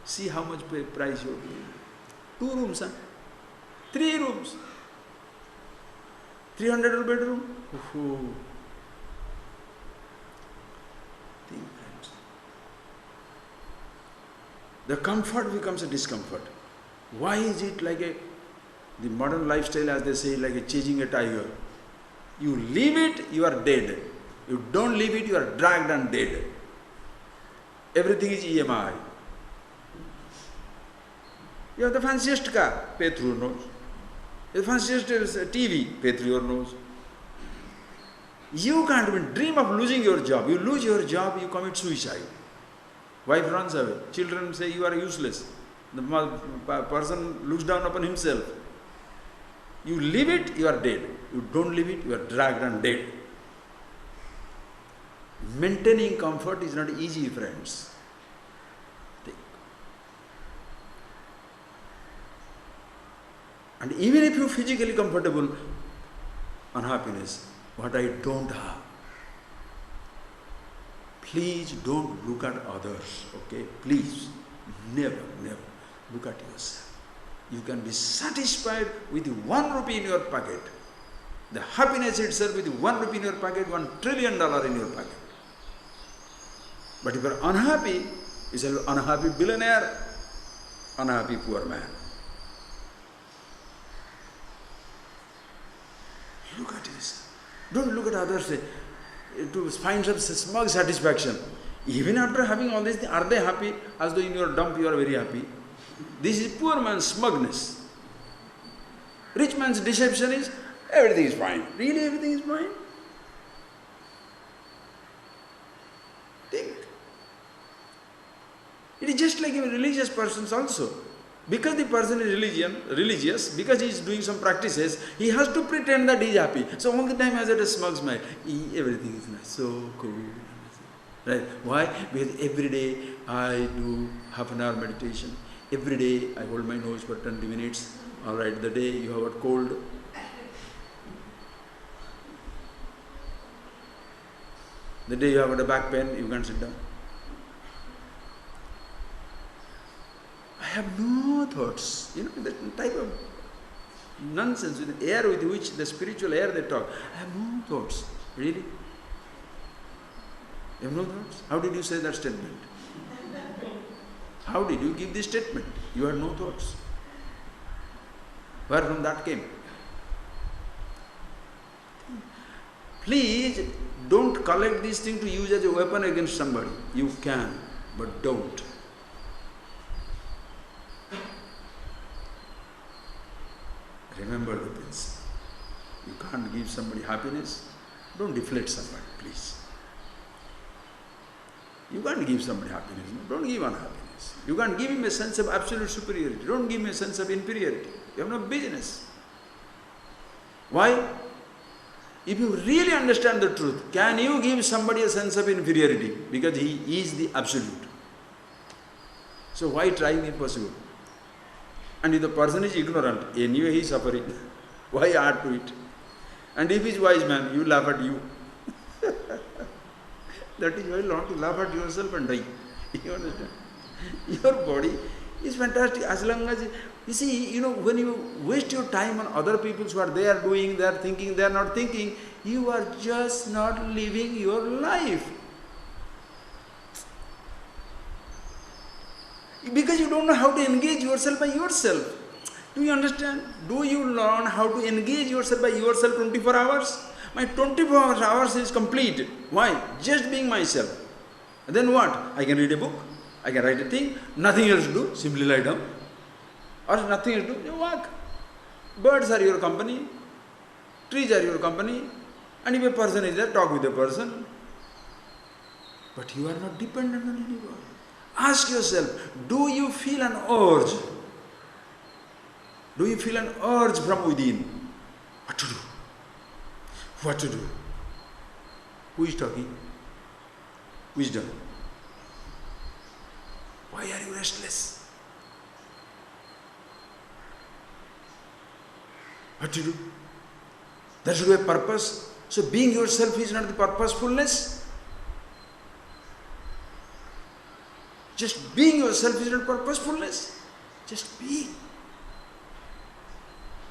See how much price you are paying. 2 rooms, huh? 3 rooms. 300 bedroom. Oh. Think, friends. The comfort becomes a discomfort. Why is it like the modern lifestyle, as they say, like chasing a tiger? You leave it, you are dead. You don't leave it, you are dragged and dead. Everything is EMI. You have the fanciest car, pay through your nose. The fanciest TV, pay through your nose. You can't even dream of losing your job. You lose your job, you commit suicide. Wife runs away. Children say you are useless. The person looks down upon himself. You leave it, you are dead. You don't leave it, you are dragged and dead. Maintaining comfort is not easy, friends. And even if you are physically comfortable, unhappiness, what I don't have. Please don't look at others, okay? Please, never look at yourself. You can be satisfied with 1 rupee in your pocket. The happiness itself with 1 rupee in your pocket, $1 trillion in your pocket. But if you are unhappy, you are an unhappy billionaire, unhappy poor man. Look at this. Don't look at others to find some smug satisfaction. Even after having all this, are they happy? As though in your dump you are very happy. This is poor man's smugness. Rich man's deception is everything is fine. Really, everything is fine? Think. It is just like a religious person also. Because the person is religious, because he is doing some practices, he has to pretend that he is happy. So all the time he has a smug smile. Everything is nice, so cool. Right? Why? Because every day I do half an hour meditation. Every day I hold my nose for 20 minutes. Alright, the day you have got cold. The day you have got a back pain, you can't sit down. I have no thoughts. You know, that type of nonsense, with the air with which, the spiritual air they talk. I have no thoughts. Really? You have no thoughts? How did you say that statement? How did you give this statement? You had no thoughts. Where from that came? Please don't collect this thing to use as a weapon against somebody. You can, but don't. Remember the principle. You can't give somebody happiness. Don't deflate somebody, please. You can't give somebody happiness. Don't give unhappiness. You can't give him a sense of absolute superiority. Don't give him a sense of inferiority. You have no business. Why? If you really understand the truth, can you give somebody a sense of inferiority? Because he is the absolute. So why try the impossible? And if the person is ignorant, anyway he is suffering. Why add to it? And if he is wise man, you laugh at you. That is why you want to laugh at yourself and die. You understand? Your body is fantastic as long as you see, when you waste your time on other people who are there doing, they are thinking, they are not thinking, you are just not living your life. Because you don't know how to engage yourself by yourself. Do you understand? Do you learn how to engage yourself by yourself 24 hours? My 24 hours is complete. Why? Just being myself. And then what? I can read a book. I can write a thing. Nothing else to do. Simply lie down. Or nothing else to do. You walk. Birds are your company. Trees are your company. And if a person is there, talk with a person. But you are not dependent on anyone. Ask yourself, do you feel an urge? Do you feel an urge from within? What to do? What to do? Who is talking? Wisdom. Why are you restless? What to do? There should be a purpose. So being yourself is not the purposefulness. Just being yourself is not purposefulness. Just be.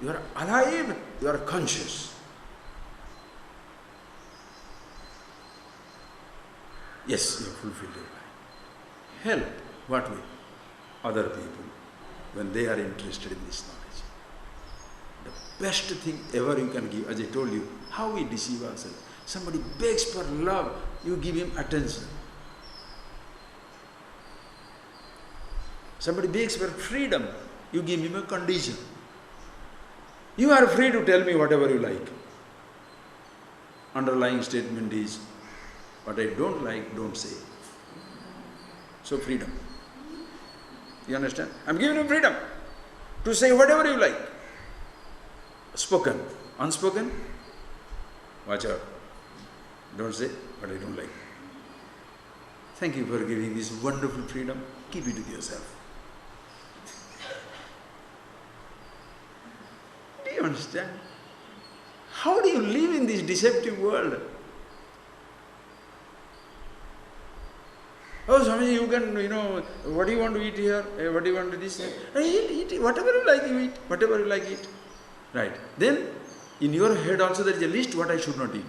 You are alive, you are conscious. Yes, you have fulfilled your life. Help. What way? Other people, when they are interested in this knowledge. The best thing ever you can give, as I told you, how we deceive ourselves. Somebody begs for love, you give him attention. Somebody begs for freedom, you give him a condition. You are free to tell me whatever you like. Underlying statement is, what I don't like, don't say. So freedom. You understand? I am giving you freedom to say whatever you like. Spoken. Unspoken? Watch out. Don't say what I don't like. Thank you for giving this wonderful freedom. Keep it with yourself. Do you understand? How do you live in this deceptive world? Oh, Swami, you can, what do you want to eat here? What do you want to this? Eat, whatever you like, you eat. Whatever you like, eat. Right. Then, in your head also there is a list what I should not eat.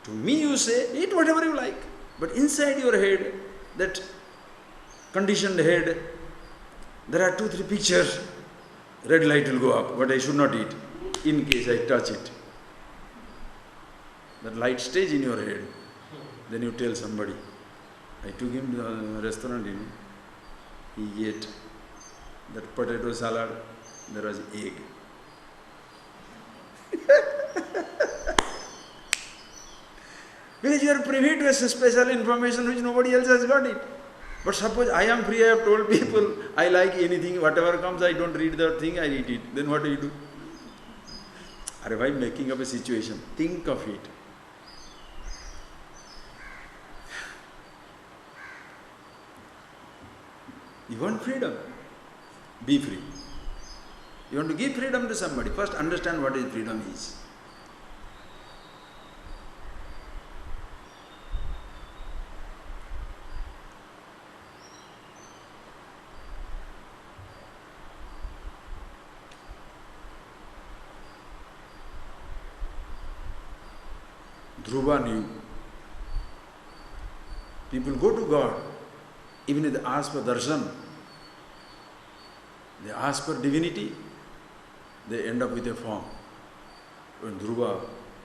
To me you say, eat whatever you like. But inside your head, that conditioned head, there are 2-3 pictures. Red light will go up, what I should not eat, in case I touch it. That light stays in your head. Then you tell somebody, I took him to the restaurant, he ate that potato salad, there was egg. Because you are privy to a special information which nobody else has got it. But suppose I am free, I have told people, I like anything, whatever comes, I don't read the thing, I eat it. Then what do you do? Are by making up a situation, think of it. You want freedom? Be free. You want to give freedom to somebody, first understand what is freedom is. Dhruva knew. People go to God, even if they ask for darshan, they ask for divinity, they end up with a form. When Dhruva,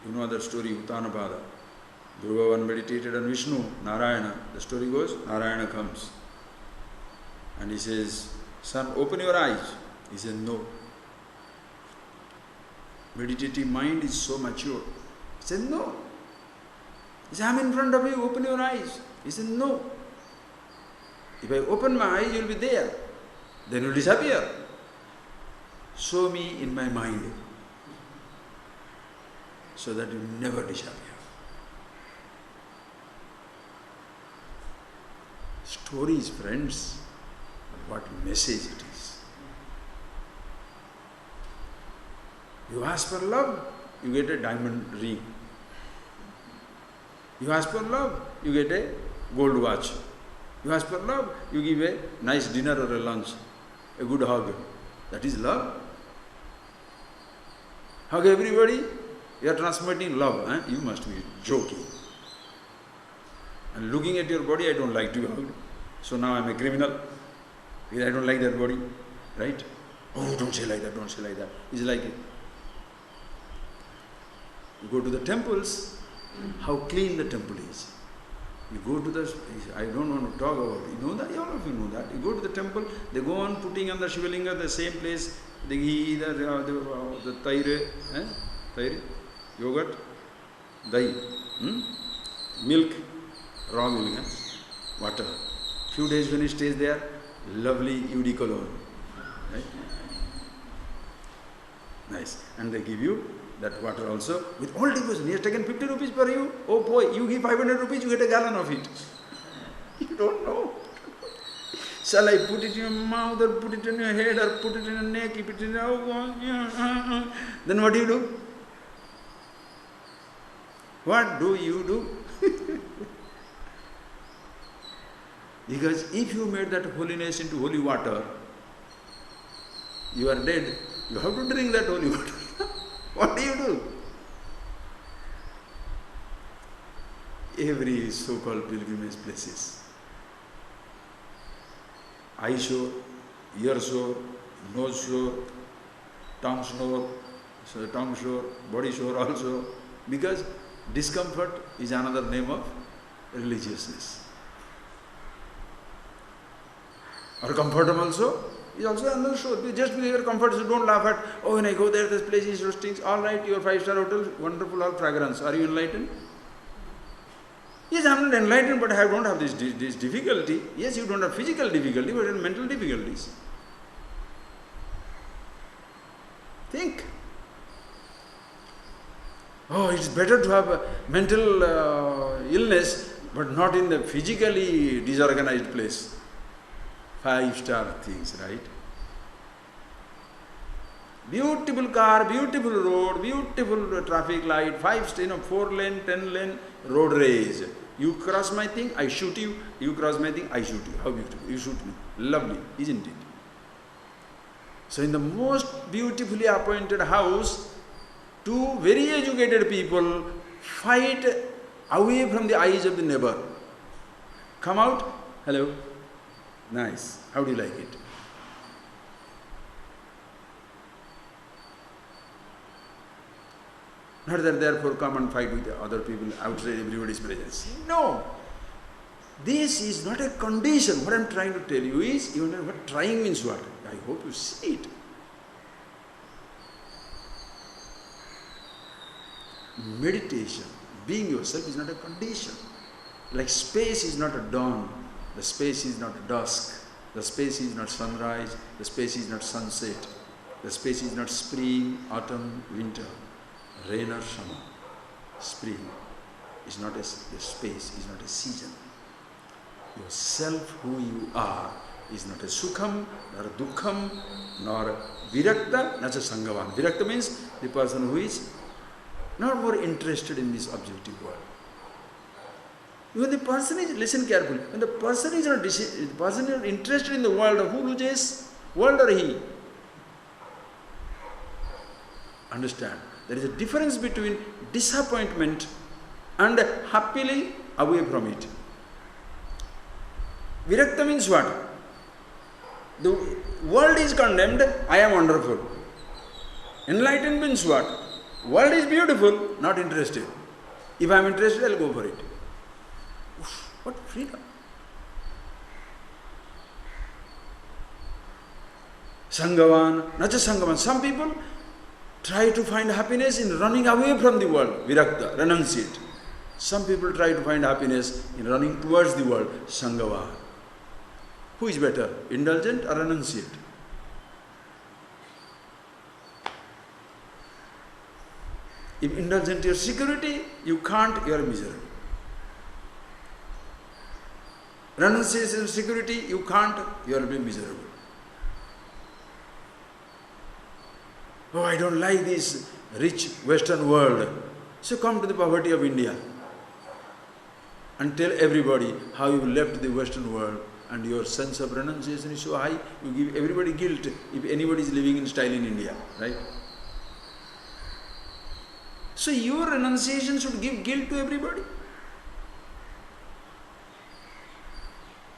you know the story, Uttanapada, Dhruva one meditated on Vishnu, Narayana, the story goes, Narayana comes and he says, son, open your eyes. He says, no. Meditative mind is so mature. He said, no. He said, I am in front of you, open your eyes. He said, no. If I open my eyes, you will be there. Then you will disappear. Show me in my mind, so that you never disappear. Stories, friends, what message it is. You ask for love, you get a diamond ring. You ask for love, you get a gold watch. You ask for love, you give a nice dinner or a lunch, a good hug. That is love. Hug everybody, you are transmitting love. You must be joking. And looking at your body, I don't like to be hugged. So now I am a criminal. Because I don't like that body. Right? Oh, don't say like that, don't say like that. It's like it. You go to the temples, how clean the temple is. You go to the, I don't want to talk about it. You know that? All of you know that. You go to the temple, they go on putting on the Shivalinga, the same place, the ghee, the taire, yogurt, dahi, milk, raw milk, water. Few days when it stays there, lovely UD cologne. Right? Nice. And they give you that water also with all devotion. He has taken 50 rupees for you. Oh boy, you give 500 rupees, you get a gallon of it. You don't know. Shall I put it in your mouth or put it in your head or put it in your neck? If it is, then what do you do? What do you do? Because if you made that holiness into holy water, you are dead. You have to drink that holy water. What do you do? Every so-called pilgrimage places, eye shore, ear shore, nose shore, tongue shore, body shore also, because discomfort is another name of religiousness. Or comfort also is also another shore. Just because you are comfortable, so don't laugh at, oh, when I go there, this place is roasting. All right, your 5-star hotel, wonderful, all fragrance. Are you enlightened? Yes, I am not enlightened, but I don't have this difficulty. Yes, you don't have physical difficulty, but mental difficulties. Think. Oh, it's better to have a mental illness, but not in the physically disorganized place. 5-star things, right? Beautiful car, beautiful road, beautiful traffic light, 4-lane, 10-lane road race. You cross my thing, I shoot you. You cross my thing, I shoot you. How beautiful. You shoot me. Lovely, isn't it? So in the most beautifully appointed house, two very educated people fight away from the eyes of the neighbor. Come out, hello. Nice. How do you like it? Not that therefore come and fight with other people outside everybody's presence. No. This is not a condition. What I am trying to tell you is, you know what trying means what? I hope you see it. Meditation, being yourself is not a condition. Like space is not a dawn. The space is not dusk, the space is not sunrise, the space is not sunset, the space is not spring, autumn, winter, rain or summer. Spring is not the space, is not a season. Yourself, who you are, is not a sukham, nor a dukkham, nor a virakta, nor a sangavan. Virakta means the person who is not more interested in this objective world. When the person is, listen carefully, when the person is not interested in the world, who loses? World or he? Understand, there is a difference between disappointment and happily away from it. Virakta means what? The world is condemned, I am wonderful. Enlightened means what? World is beautiful, not interested. If I am interested, I will go for it. What freedom! Sangavan, nacha sangavan. Some people try to find happiness in running away from the world, virakta, renunciate. Some people try to find happiness in running towards the world, sangavan. Who is better, indulgent or renunciate? If indulgent to your security, you can't, you are miserable. Renunciation of security, you can't, you will be miserable. Oh, I don't like this rich Western world. So come to the poverty of India and tell everybody how you left the Western world and your sense of renunciation is so high, you give everybody guilt if anybody is living in style in India, right? So your renunciation should give guilt to everybody.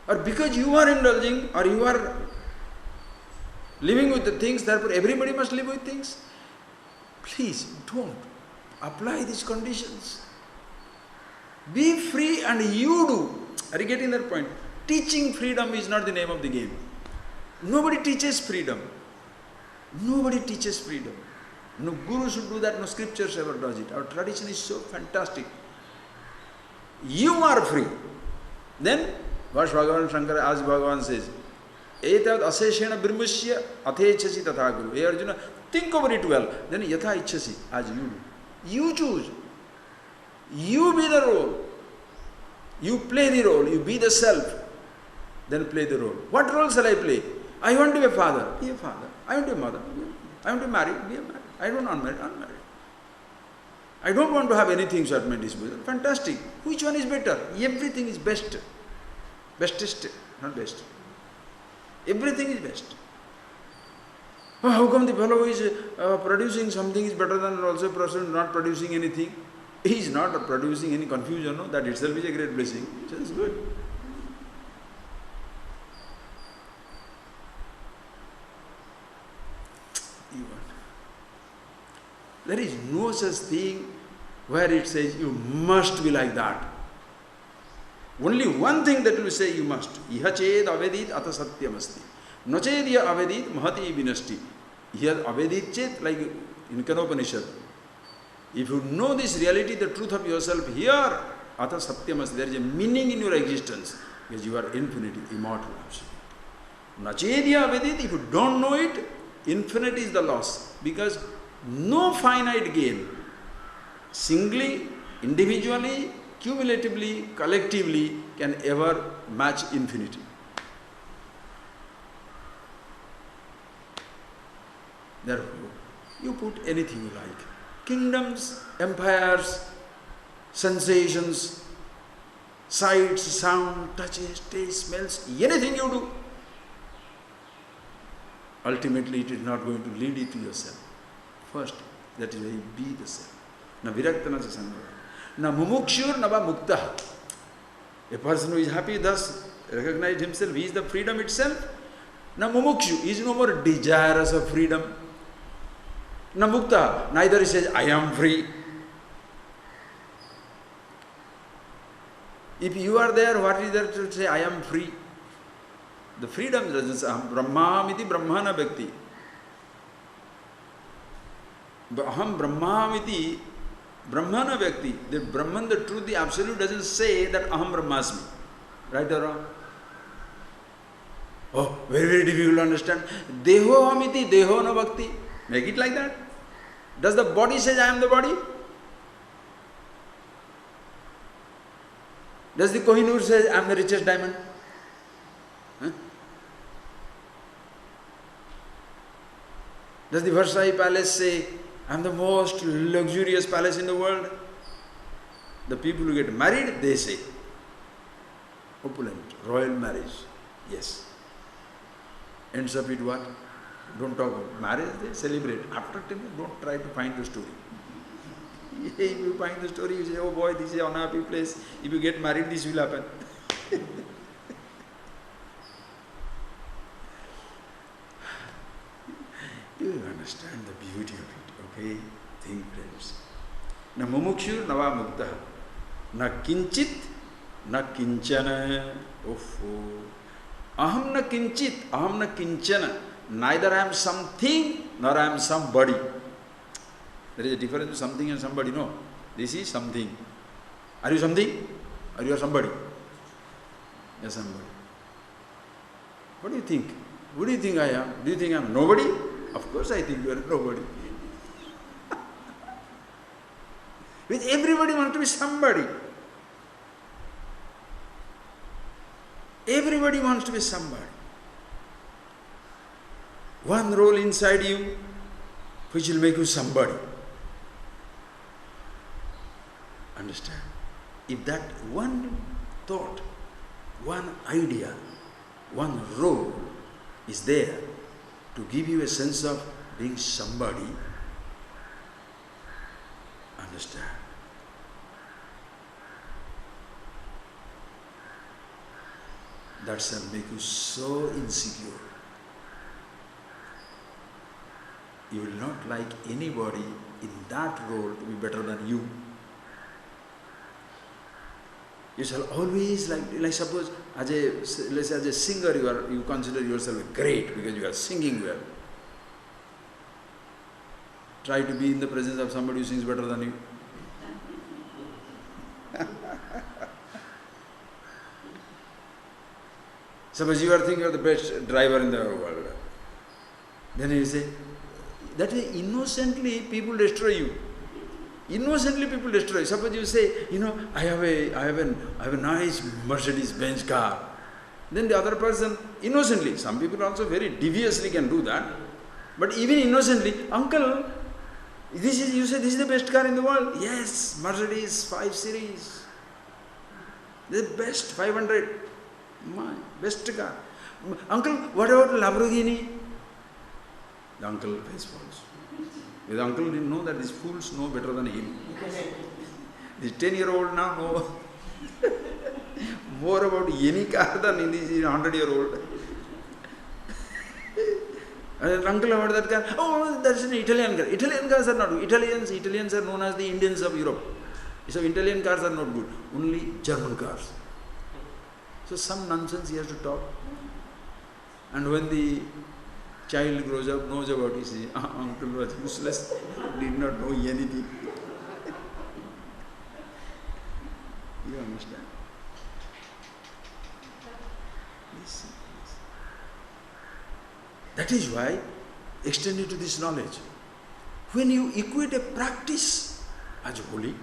Or because you are indulging or you are living with the things, therefore everybody must live with things. Please don't apply these conditions. Be free and you do. Are you getting that point? Teaching freedom is not the name of the game. Nobody teaches freedom. Nobody teaches freedom. No guru should do that, no scriptures ever does it. Our tradition is so fantastic. You are free. Then, what Bhagavan Shankara, as Bhagavan says, Etad aseshena brahmasya athechasi tatha guru. Hey Arjuna, Think over it well. Then yatha ichchasi, as you do. You choose. You be the role. You play the role. You be the self. Then play the role. What role shall I play? I want to be a father. Be a father. I want to be a mother. I want to be married. Be a married. I don't want unmarried. Unmarried. I don't want to have anything at my disposal. Fantastic. Which one is better? Everything is best. Bestest, not best. Everything is best. Oh, how come the fellow who is producing something is better than also person not producing anything? He is not producing any confusion. No? That itself is a great blessing. So it's good. There is no such thing where it says you must be like that. Only one thing that will say you must. Iha ched avedit ata satyamasti. No ched ya avedit mahati vinasti. Here avedit ched, like in Kanopanishad. If you know this reality, the truth of yourself, here ata satyamasti. There is a meaning in your existence. Because you are infinity, immortal, absolute. No ched ya avedit, if you don't know it, infinite is the loss. Because no finite gain, singly, individually, cumulatively, collectively, can ever match infinity. Therefore, you put anything you like. Kingdoms, empires, sensations, sights, sound, touches, taste, smells, anything you do, ultimately it is not going to lead you to yourself. First, that is why you be the self. Na virakta na sangha. Na mumukshur na va mukta. A person who is happy thus recognized himself, he is the freedom itself. Na mumukshu, he is no more desirous of freedom. Na mukta, neither he says, I am free. If you are there, what is there to say, I am free? The freedom doesn't say, Brahmamiti Brahmana Bhakti. Aham Brahmamiti Brahmana Vyakti. The Brahman, the truth, the absolute doesn't say that Aham Brahmasmi. Right or wrong? Oh, very, very difficult to understand. Deho Hamiti, Deho na Bhakti. Make it like that. Does the body say I am the body? Does the Kohinoor say I am the richest diamond? Huh? Does the Versailles Palace say I am the most luxurious palace in the world? The people who get married, they say opulent, royal marriage. Yes. Ends up with what? Don't talk about marriage, they celebrate. After dinner, don't try to find the story. If you find the story, you say, oh boy, this is an unhappy place. If you get married, this will happen. You understand the beauty of it, okay? Think, friends. Na mumukshur, na va mukta. Na kinchit, na kinchana. Oho. Aham na kinchit, aham na kinchana. Neither I am something, nor I am somebody. There is a difference between something and somebody. No. This is something. Are you something? Or you are somebody? You are somebody. What do you think? What do you think I am? Do you think I am nobody? Of course I think you are nobody. With everybody wants to be somebody. Everybody wants to be somebody. One role inside you which will make you somebody. Understand? If that one thought, one idea, one role is there to give you a sense of being somebody, understand? That shall make you so insecure. You will not like anybody in that role to be better than you. You shall always like suppose let's say as a singer you consider yourself great because you are singing well. Try to be in the presence of somebody who sings better than you. Suppose you are thinking you are the best driver in the world. Then you say, That is, innocently people destroy you. Innocently people destroy. Suppose you say, I have a nice Mercedes-Benz car. Then the other person, innocently, some people also very deviously can do that. But even innocently, uncle, you say this is the best car in the world. Yes, Mercedes 5 Series. The best, 500. My best car. Uncle, what about Lamborghini? The uncle face falls. The uncle didn't know that these fools know better than him. This 10-year-old now know more about any car than this 100-year-old. Uncle, about that car? Oh, that's an Italian car. Italian cars are not good. Italians are known as the Indians of Europe. So Italian cars are not good. Only German cars. So some nonsense he has to talk. And when the child grows up, knows about it, he says, uncle was useless, did not know anything. You understand? Yes. That is why, extended to this knowledge, when you equate a practice as holy,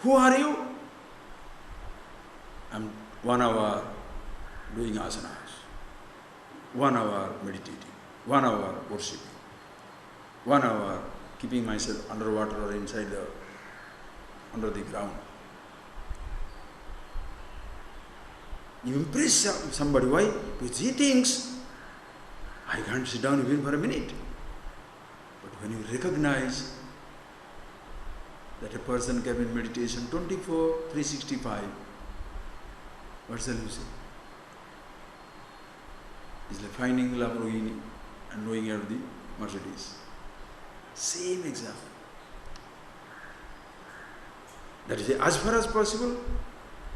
who are you? I'm 1 hour doing asanas, 1 hour meditating, 1 hour worshipping, 1 hour keeping myself underwater or under the ground. You impress somebody. Why? Because he thinks, I can't sit down even for a minute. But when you recognize that a person can be in meditation 365, what shall you say? It's like finding the Lamborghini and knowing out the Mercedes. Same example. That is, as far as possible,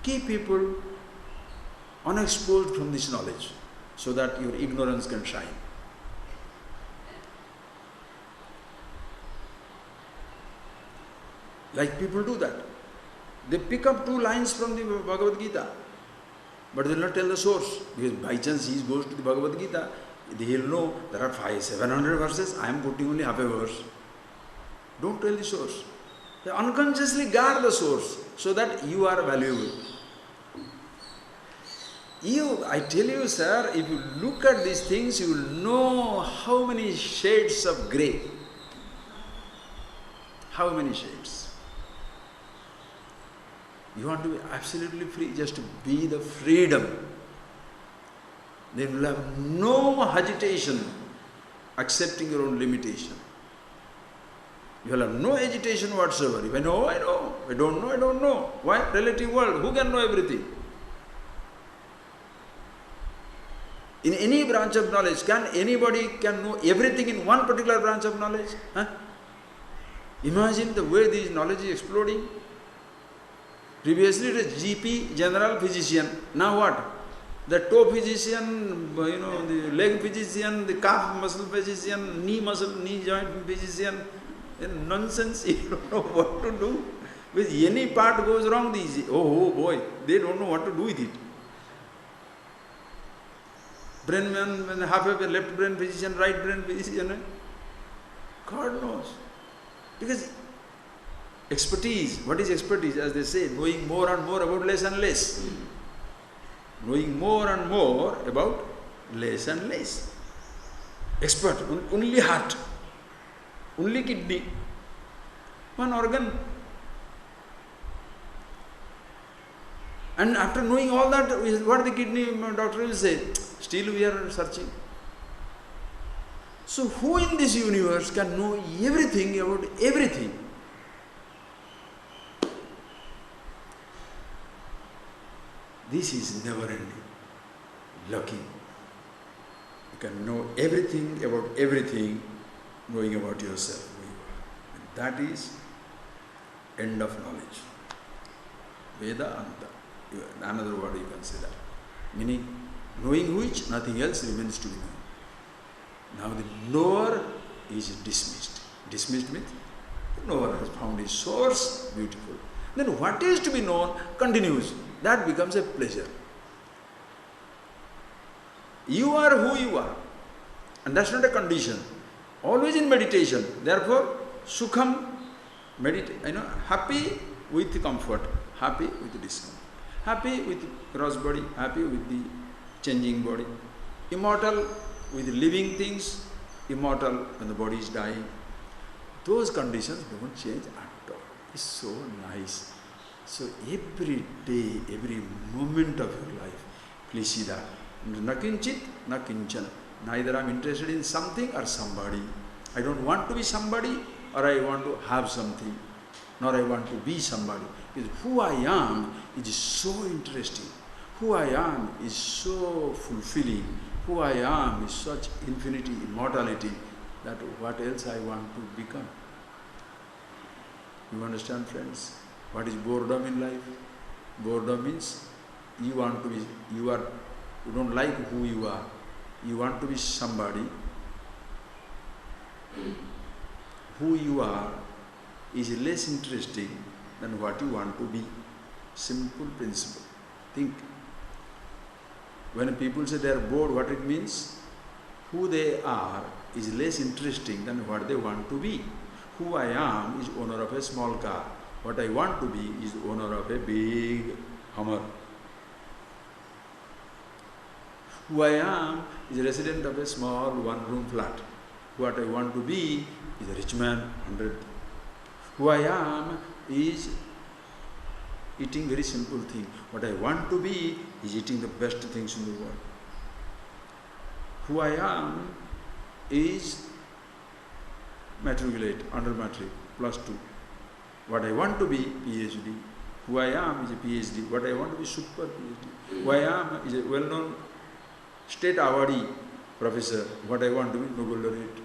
keep people unexposed from this knowledge so that your ignorance can shine. Like people do that. They pick up 2 lines from the Bhagavad Gita, but they will not tell the source, because by chance he goes to the Bhagavad Gita, he will know there are 700 verses, I am quoting only half a verse. Don't tell the source. They unconsciously guard the source so that you are valuable. I tell you, sir, if you look at these things, you will know how many shades of grey. How many shades? You want to be absolutely free, just to be the freedom. Then you will have no agitation accepting your own limitation. You will have no agitation whatsoever. If I know, I know. If I don't know, I don't know. Why? Relative world. Who can know everything? In any branch of knowledge, can anybody know everything in one particular branch of knowledge? Huh? Imagine the way this knowledge is exploding. Previously it was GP, general physician. Now what? The toe physician, the leg physician, the calf muscle physician, knee joint physician. Nonsense, you don't know what to do. With any part goes wrong, oh boy, they don't know what to do with it. Brain man, half of a left brain physician, right brain physician. God knows. Because expertise, what is expertise? As they say, knowing more and more about less and less. Knowing more and more about less and less. Expert, only heart, only kidney, one organ. And after knowing all that, what the kidney doctor will say? Still we are searching. So who in this universe can know everything about everything? This is never ending. Lucky. You can know everything about everything, knowing about yourself. And that is end of knowledge. Vedanta. Another word you can say that. Meaning, knowing which nothing else remains to be known. Now the knower is dismissed. Dismissed means the knower has found his source, beautiful. Then what is to be known continues. That becomes a pleasure. You are who you are. And that's not a condition. always in meditation. Therefore, sukham, happy with comfort, happy with discomfort, happy with gross body, happy with the changing body, immortal with living things, immortal when the body is dying. Those conditions don't change at all. It's so nice. So every day, every moment of your life, please see that. Na kinchit, na kinchana. Neither I'm interested in something or somebody. I don't want to be somebody or I want to have something, nor I want to be somebody. Because who I am is so interesting. Who I am is so fulfilling. Who I am is such infinity, immortality, that what else I want to become. You understand, friends? What is boredom in life? Boredom means you don't like who you are. You want to be somebody. Who you are is less interesting than what you want to be. Simple principle. Think. When people say they are bored, what it means? Who they are is less interesting than what they want to be. Who I am is owner of a small car. What I want to be is owner of a big Hummer. Who I am is a resident of a small one-room flat. What I want to be is a rich man, 100. Who I am is eating very simple thing. What I want to be is eating the best things in the world. Who I am is matriculate, under matric, +2. What I want to be, PhD. Who I am is a PhD. What I want to be, super PhD. Who I am is a well-known state awardee professor. What I want to be, Nobel laureate.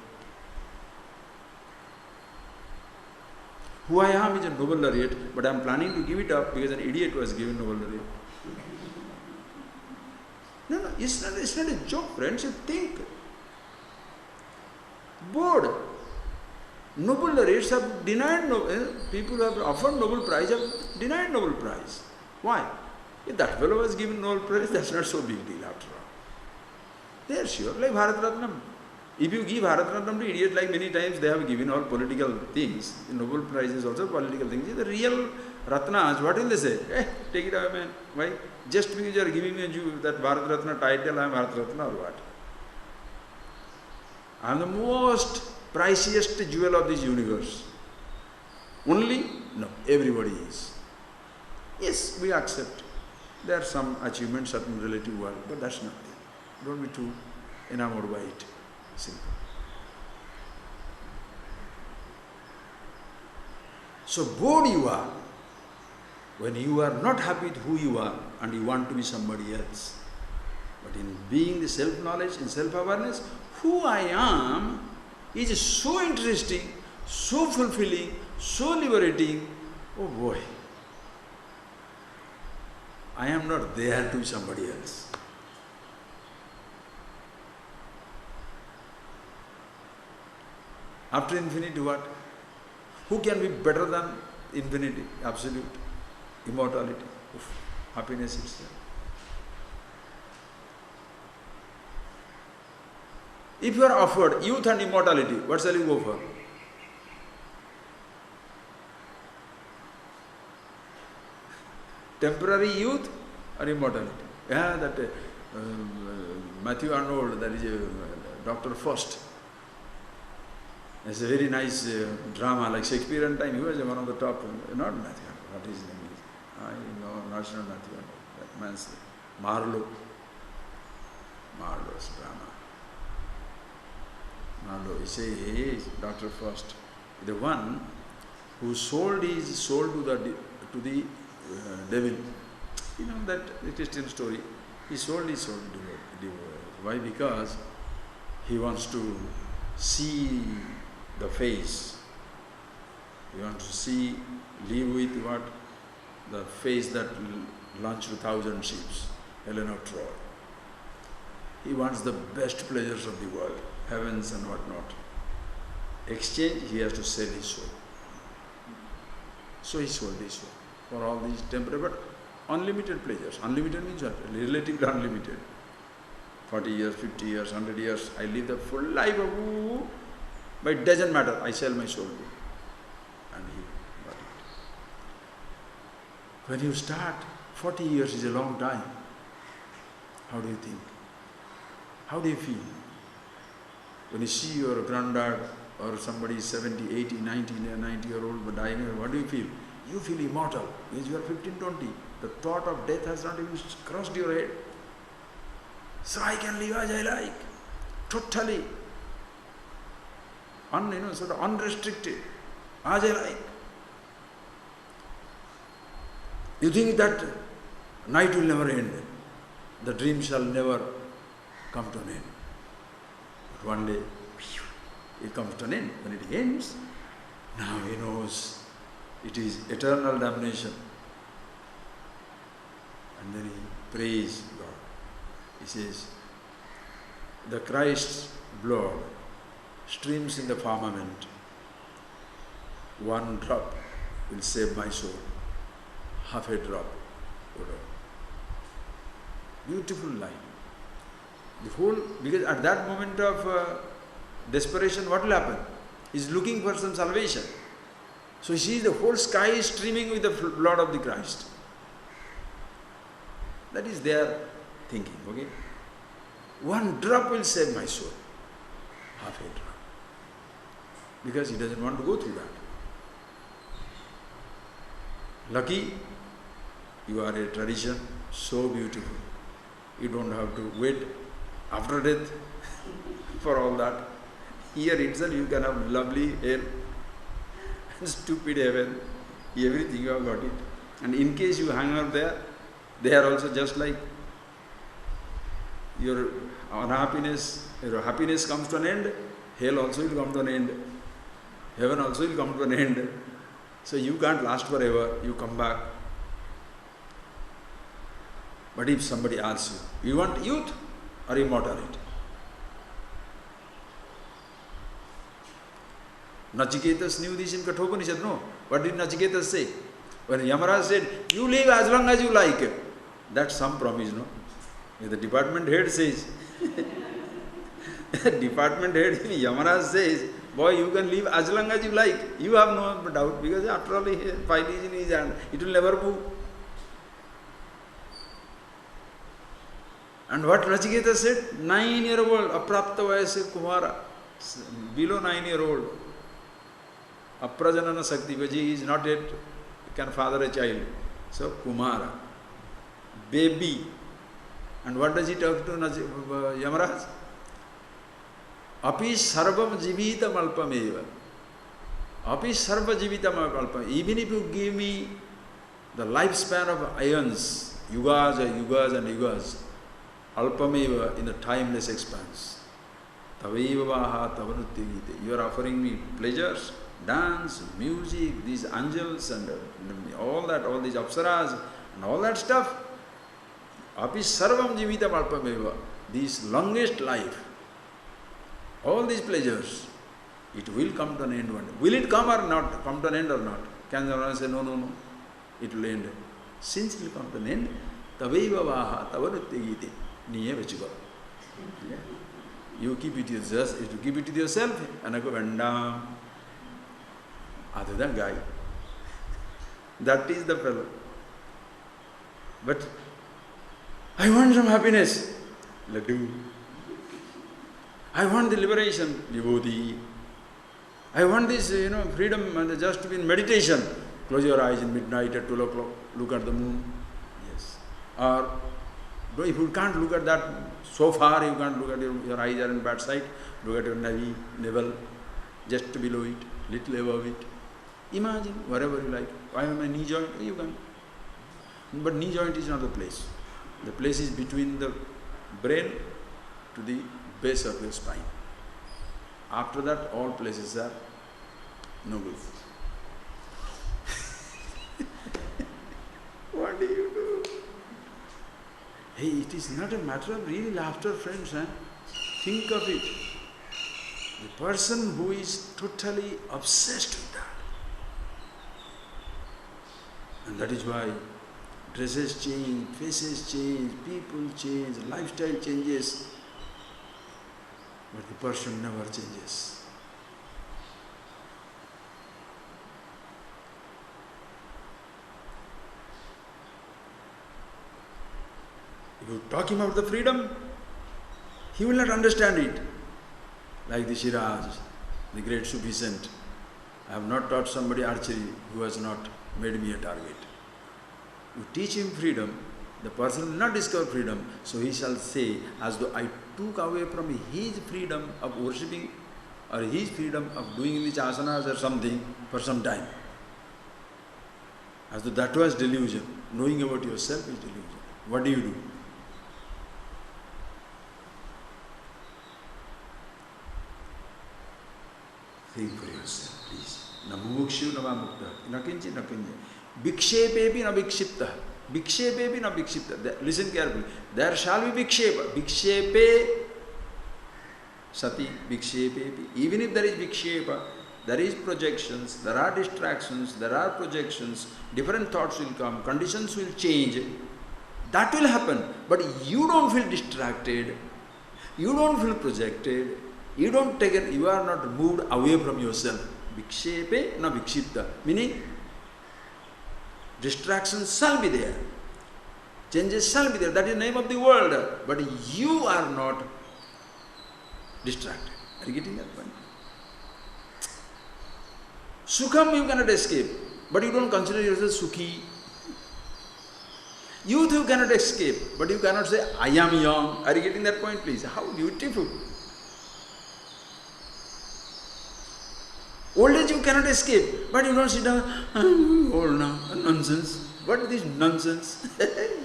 Who I am is a Nobel laureate, but I am planning to give it up because an idiot was given Nobel laureate. No, it's not a joke, friends. You think. Bored. Nobel laureates have denied people who have offered Nobel Prize have denied Nobel Prize. Why? If that fellow was given Nobel Prize, that's not so big deal after all. They are sure, like Bharat Ratnam. If you give Bharat Ratnam to idiot, like many times they have given all political things, the Nobel Prize is also political things. The real Ratnas, what will they say? Take it away, man. Why? Just because you are giving me that Bharat Ratna title, I am Bharat Ratna or what? I am the most priciest jewel of this universe. Only? No, everybody is. Yes, we accept. There are some achievements, certain relative world, but that's not it. Don't be too enamored by it. Simple. So bored you are when you are not happy with who you are and you want to be somebody else. But in being the self-knowledge, in self-awareness, who I am is so interesting, so fulfilling, so liberating. Oh boy, I am not there to be somebody else. After infinity, what? Who can be better than infinity, absolute, immortality, happiness itself? If you are offered youth and immortality, what shall you go for? Temporary youth or immortality? Yeah, that Matthew Arnold, that is Dr. Faust. It's a very nice drama, like Shakespearean time. He was one of the top, not Matthew Arnold, what his name is? I know, not Matthew Arnold. That man's Marlowe. Marlowe's drama. Marlowe, he says, Dr. Faust, the one who sold his soul to the devil. You know that the Christian story. He sold his soul to the devil. Why? Because he wants to see the face. He wants to see, live with what? The face that launched 1,000 ships, Helen of Troy. He wants the best pleasures of the world, heavens and whatnot. Exchange, he has to sell his soul. So he sold his soul for all these temporary but unlimited pleasures. Unlimited means what? Relatively unlimited. 40 years, 50 years, 100 years, I live the full life of but it doesn't matter, I sell my soul to you. And he got it. When you start, 40 years is a long time. How do you think? How do you feel? When you see your granddad or somebody 70, 80, 90-year-old but dying, what do you feel? You feel immortal because you are 15, 20. The thought of death has not even crossed your head. So I can live as I like, totally, sort of unrestricted, as I like. You think that night will never end, the dream shall never come to an end. But one day, it comes to an end. When it ends, now he knows it is eternal damnation. And then he prays God. He says, the Christ's blood streams in the firmament. One drop will save my soul. Half a drop. Beautiful line. The whole, because at that moment of desperation, what will happen? He's looking for some salvation. So he sees the whole sky is streaming with the blood of the Christ. That is their thinking, okay? One drop will save my soul. Half a drop. Because he doesn't want to go through that. Lucky, you are a tradition, so beautiful. You don't have to wait after death for all that. Here itself you can have lovely hell, stupid heaven, everything you have got it. And in case you hang out there, they are also just like your unhappiness, your happiness comes to an end, hell also will come to an end, heaven also will come to an end. So you can't last forever, you come back. But if somebody asks you, you want youth or immortality? Nachiketas knew this in Kathopanishad, no? What did Nachiketas say? When Yamaraj said, you live as long as you like, that's some promise, no? If the department head says, department head, Yamaraj says, boy, you can live as long as you like. You have no doubt, because after all, the file is in his hand. It will never move. And what Nachiketa said? 9-year-old, aprapta vayase kumara, below 9-year-old, aprajanana sakti, because he is not yet can father a child. So kumara, baby. And what does he talk to Yamaraj? Api sarvam jivitam alpameva. Api sarva jivitam alpam. Even if you give me the lifespan of aeons, yugas and yugas, alpameva, in the timeless expanse. Taveva vaha tavanutyagite. You are offering me pleasures, dance, music, these angels and all that, all these apsaras and all that stuff. Api sarvam jivitam alpameva. This longest life, all these pleasures, it will come to an end one day. Will it come or not? Come to an end or not? Can someone say, no, it will end. Since it will come to an end, taveva vaha tavanutyagite. Niye vechuko. You keep it to yourself, and I go, Vanda. Other than guy. That is the fellow. But I want some happiness. Laddu. I want the liberation. Vibhuti. I want this, freedom and just to be in meditation. Close your eyes in midnight at 12 o'clock. Look at the moon. Yes. Or if you can't look at that so far, you can't look at your eyes are in bad sight. Look at your navel, just below it, little above it. Imagine wherever you like. Why am I knee joint? You can. But knee joint is not the place. The place is between the brain to the base of your spine. After that, all places are no good. What do you do? Hey, it is not a matter of really laughter, friends. Think of it. The person who is totally obsessed with that. And that is why dresses change, faces change, people change, lifestyle changes. But the person never changes. You talk him about the freedom, he will not understand it. Like the Shiraj, the great Sufi saint. I have not taught somebody archery who has not made me a target. You teach him freedom, the person will not discover freedom. So he shall say, as though I took away from his freedom of worshipping or his freedom of doing which asanas or something for some time. As though that was delusion. Knowing about yourself is delusion. What do you do? Think for yourself, please. Na mumukshu na mukta. Na kinchi na kinchi. Vikshepepi na vikshipta. Vikshepepi na vikshipta. Listen carefully. There shall be vikshepa. Vikshepe sati vikshepepi. Even if there is vikshepa, there is projections, there are distractions, there are projections, different thoughts will come, conditions will change. That will happen. But you don't feel distracted. You don't feel projected. You don't take it, you are not moved away from yourself. Vikshepe na vikshipta. Meaning, distractions shall be there. Changes shall be there. That is the name of the world. But you are not distracted. Are you getting that point? Sukham you cannot escape. But you don't consider yourself Sukhi. Youth you cannot escape. But you cannot say, I am young. Are you getting that point, please? How beautiful. Old age you cannot escape, but you don't sit down, I'm old now, nonsense. What is this nonsense?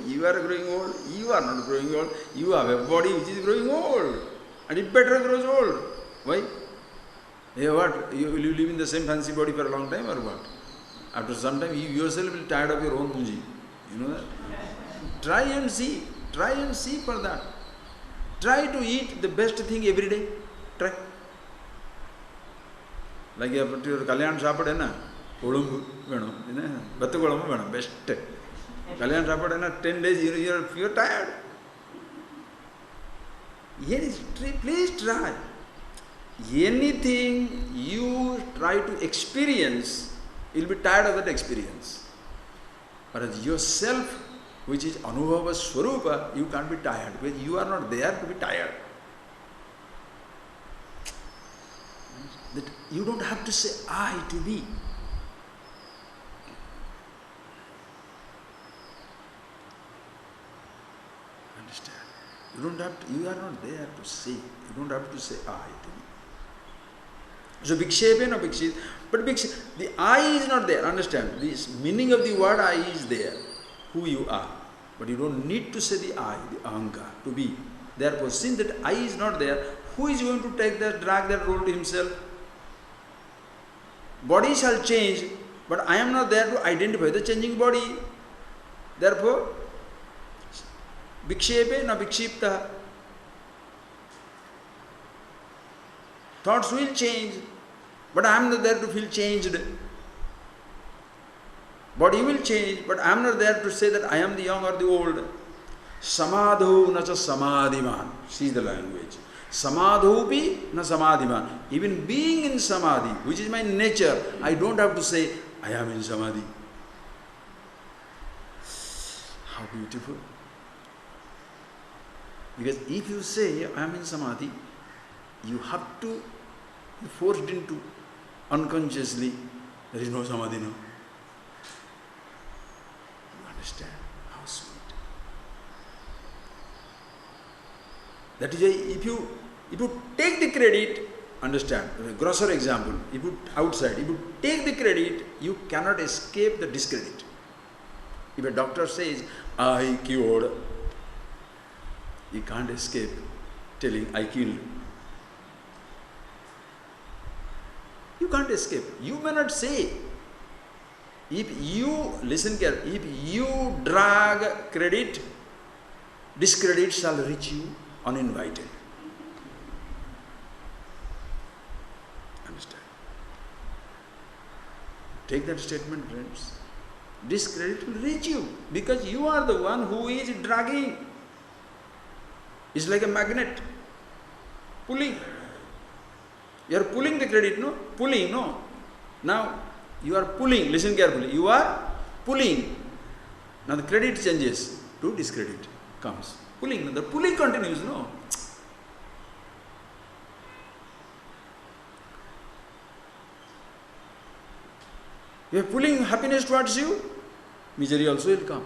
You are growing old, you are not growing old, you have a body which is growing old, and it better grows old. Why? Yeah, what? You will live in the same fancy body for a long time or what? After some time, you yourself will be tired of your own munji. You know that? Try and see for that. Try to eat the best thing every day. Try. Like a Kalyan Sapad na Ulumbu, Batu Gulamu, best. Kalyan Sapad na 10 days, you're tired. Yes, please try. Anything you try to experience, you'll be tired of that experience. Whereas yourself, which is Anubhava Swarupa, you can't be tired, because you are not there to be tired. That you don't have to say I to be. Understand? You don't have to, you are not there to say. You don't have to say I to be. So vikshepe no vikshit. But the I is not there. Understand? The meaning of the word I is there. Who you are. But you don't need to say the I, the ahanga, to be. Therefore, since that I is not there, who is going to take that, drag that role to himself? Body shall change, but I am not there to identify the changing body. Therefore, vikshepe na vikshipta. Thoughts will change, but I am not there to feel changed. Body will change, but I am not there to say that I am the young or the old. Samadhu na cha samadhiman. See the language. Samadhupi na samadhiman. Even being in samadhi, which is my nature, I don't have to say, I am in samadhi. How beautiful. Because if you say, I am in samadhi, you have to be forced into unconsciously, there is no samadhi now. You understand? How sweet. That is why if you take the credit, understand, a grosser example, if you outside, if you take the credit, you cannot escape the discredit. If a doctor says, I cured, you can't escape telling, I killed. You can't escape. You may not say. If you, listen carefully, if you drag credit, discredit shall reach you uninvited. Understand? Take that statement, friends. Discredit will reach you because you are the one who is dragging. It's like a magnet. Pulling. You are pulling the credit, no? Pulling, no? Now, you are pulling, listen carefully. You are pulling. Now the credit changes to discredit comes. Pulling, the pulling continues, no? You are pulling happiness towards you, misery also will come.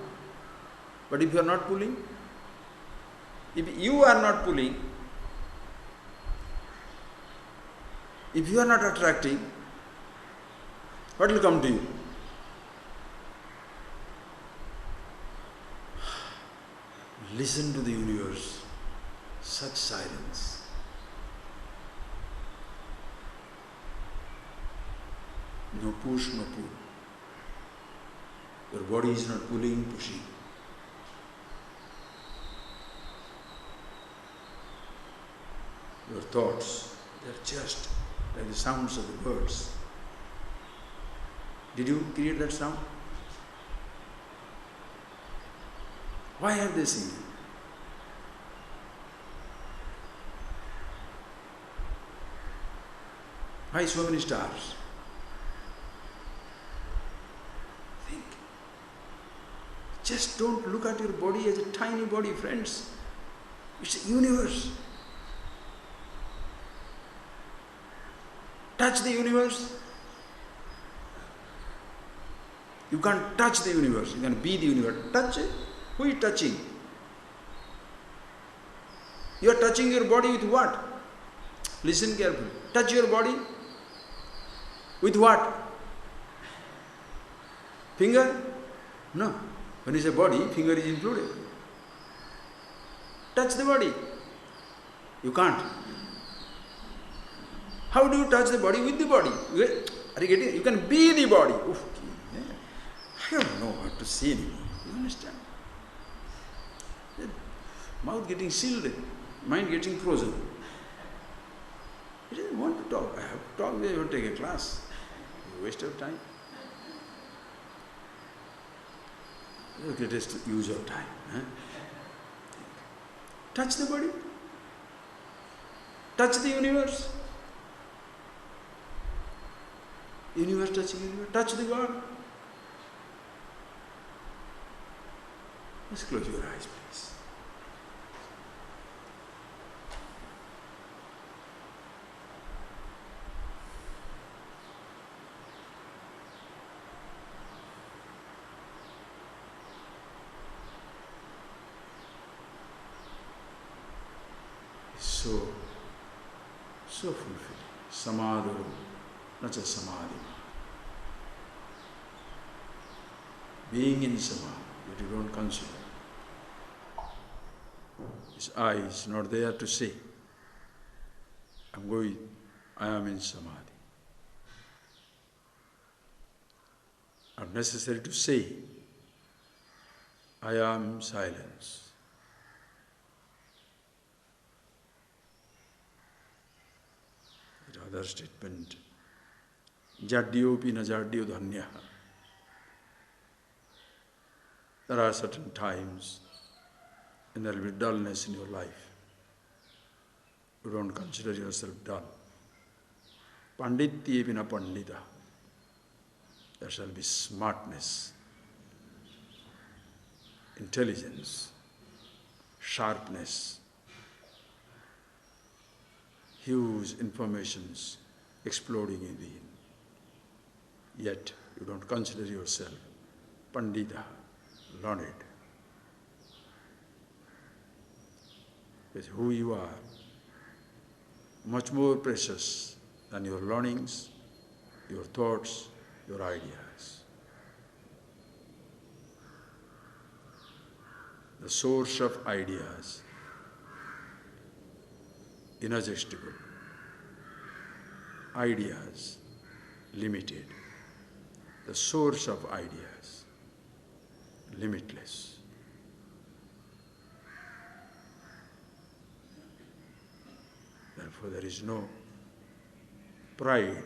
But if you are not pulling, if you are not pulling, if you are not attracting, what will come to you? Listen to the universe, such silence. No push, no pull. Your body is not pulling, pushing. Your thoughts, they are just like the sounds of the birds. Did you create that sound? Why are they singing? Why so many stars? Think. Just don't look at your body as a tiny body, friends. It's a universe. Touch the universe. You can't touch the universe. You can be the universe. Touch it. Who is touching? You are touching your body with what? Listen carefully. Touch your body with what? Finger? No. When you say body, finger is included. Touch the body. You can't. How do you touch the body? With the body. Are you getting it? You can be the body. Oof, I don't know what to say anymore. You understand? The mouth getting sealed, mind getting frozen. He doesn't want to talk. I have to talk. We have to take a class. Waste of time. The greatest use of time. Huh? Touch the body. Touch the universe. Universe touching universe. Touch the God. Just close your eyes, please. So fulfilling. Samadho, not just samadhi. Being in samadhi, but you don't consider. His eye is not there to say, I am in samadhi. Not necessary to say, I am silence. Other statement, Jadyopi na jadyo dhanya. There are certain times when there will be dullness in your life. You don't consider yourself dull. Pandityepi na pandita. There shall be smartness, intelligence, sharpness, huge informations exploding in within. Yet you don't consider yourself Pandita, learned. With who you are, much more precious than your learnings, your thoughts, your ideas. The source of ideas, inexhaustible. Ideas, limited. The source of ideas, limitless. Therefore, there is no pride.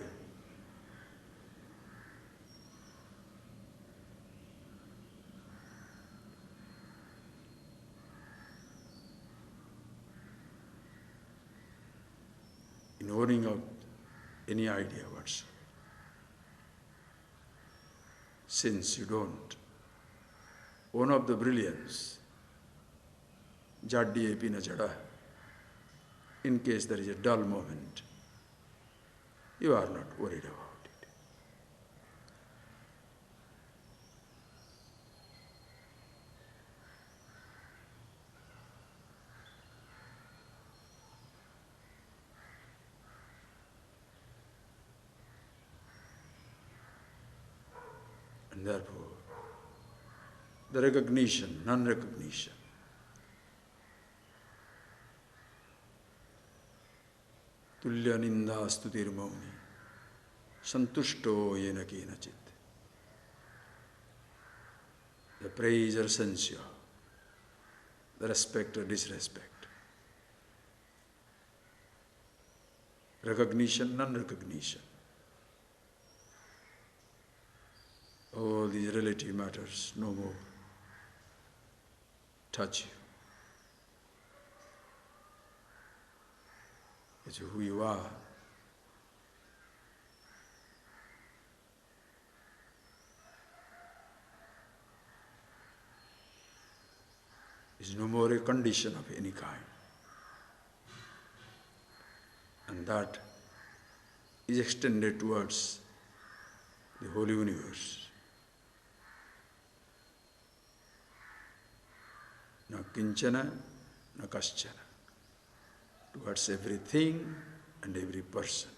In owning out any idea whatsoever. Since you don't own up the brilliance, jaddi epi na jada. In case there is a dull moment, you are not worried about it. And therefore, the recognition, non-recognition, tulya ninda stutir mauni, santushto yena kenachit. The praise or censure, the respect or disrespect, recognition, non-recognition. All these relative matters no more touch you. It's who you are. Is no more a condition of any kind. And that is extended towards the whole universe. Na kinchana, na kaschana. Towards everything and every person.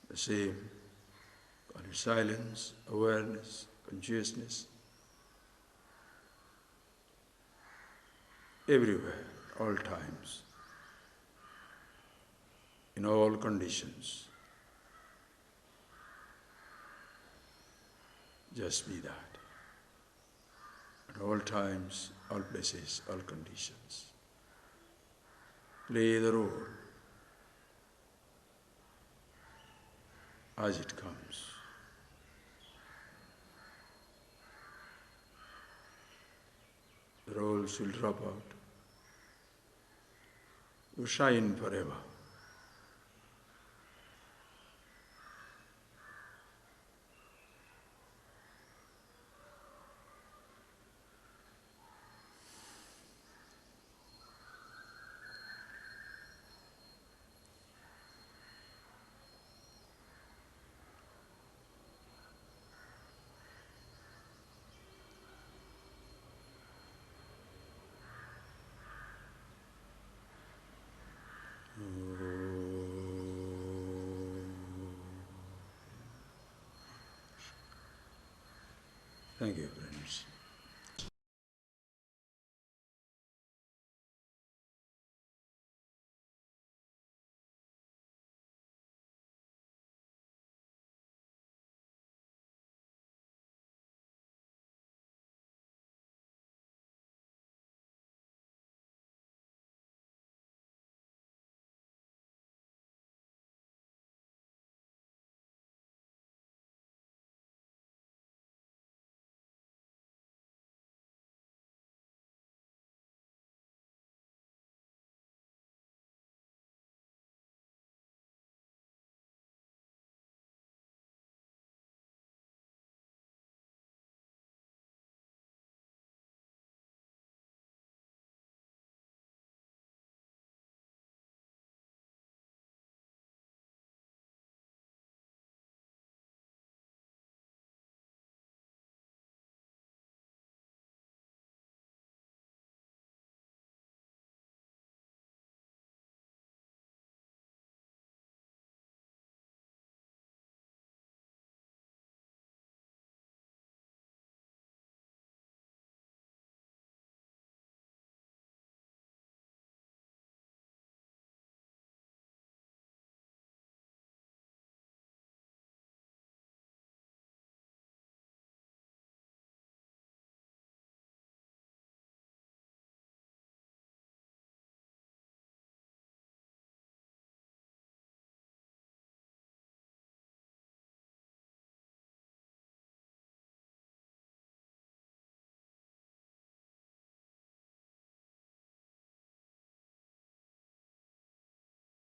The same, call it silence, awareness, consciousness. Everywhere, all times, in all conditions. Just be that. At all times, all places, all conditions. Play the role as it comes. The roles will drop out. You shine forever. Thank you.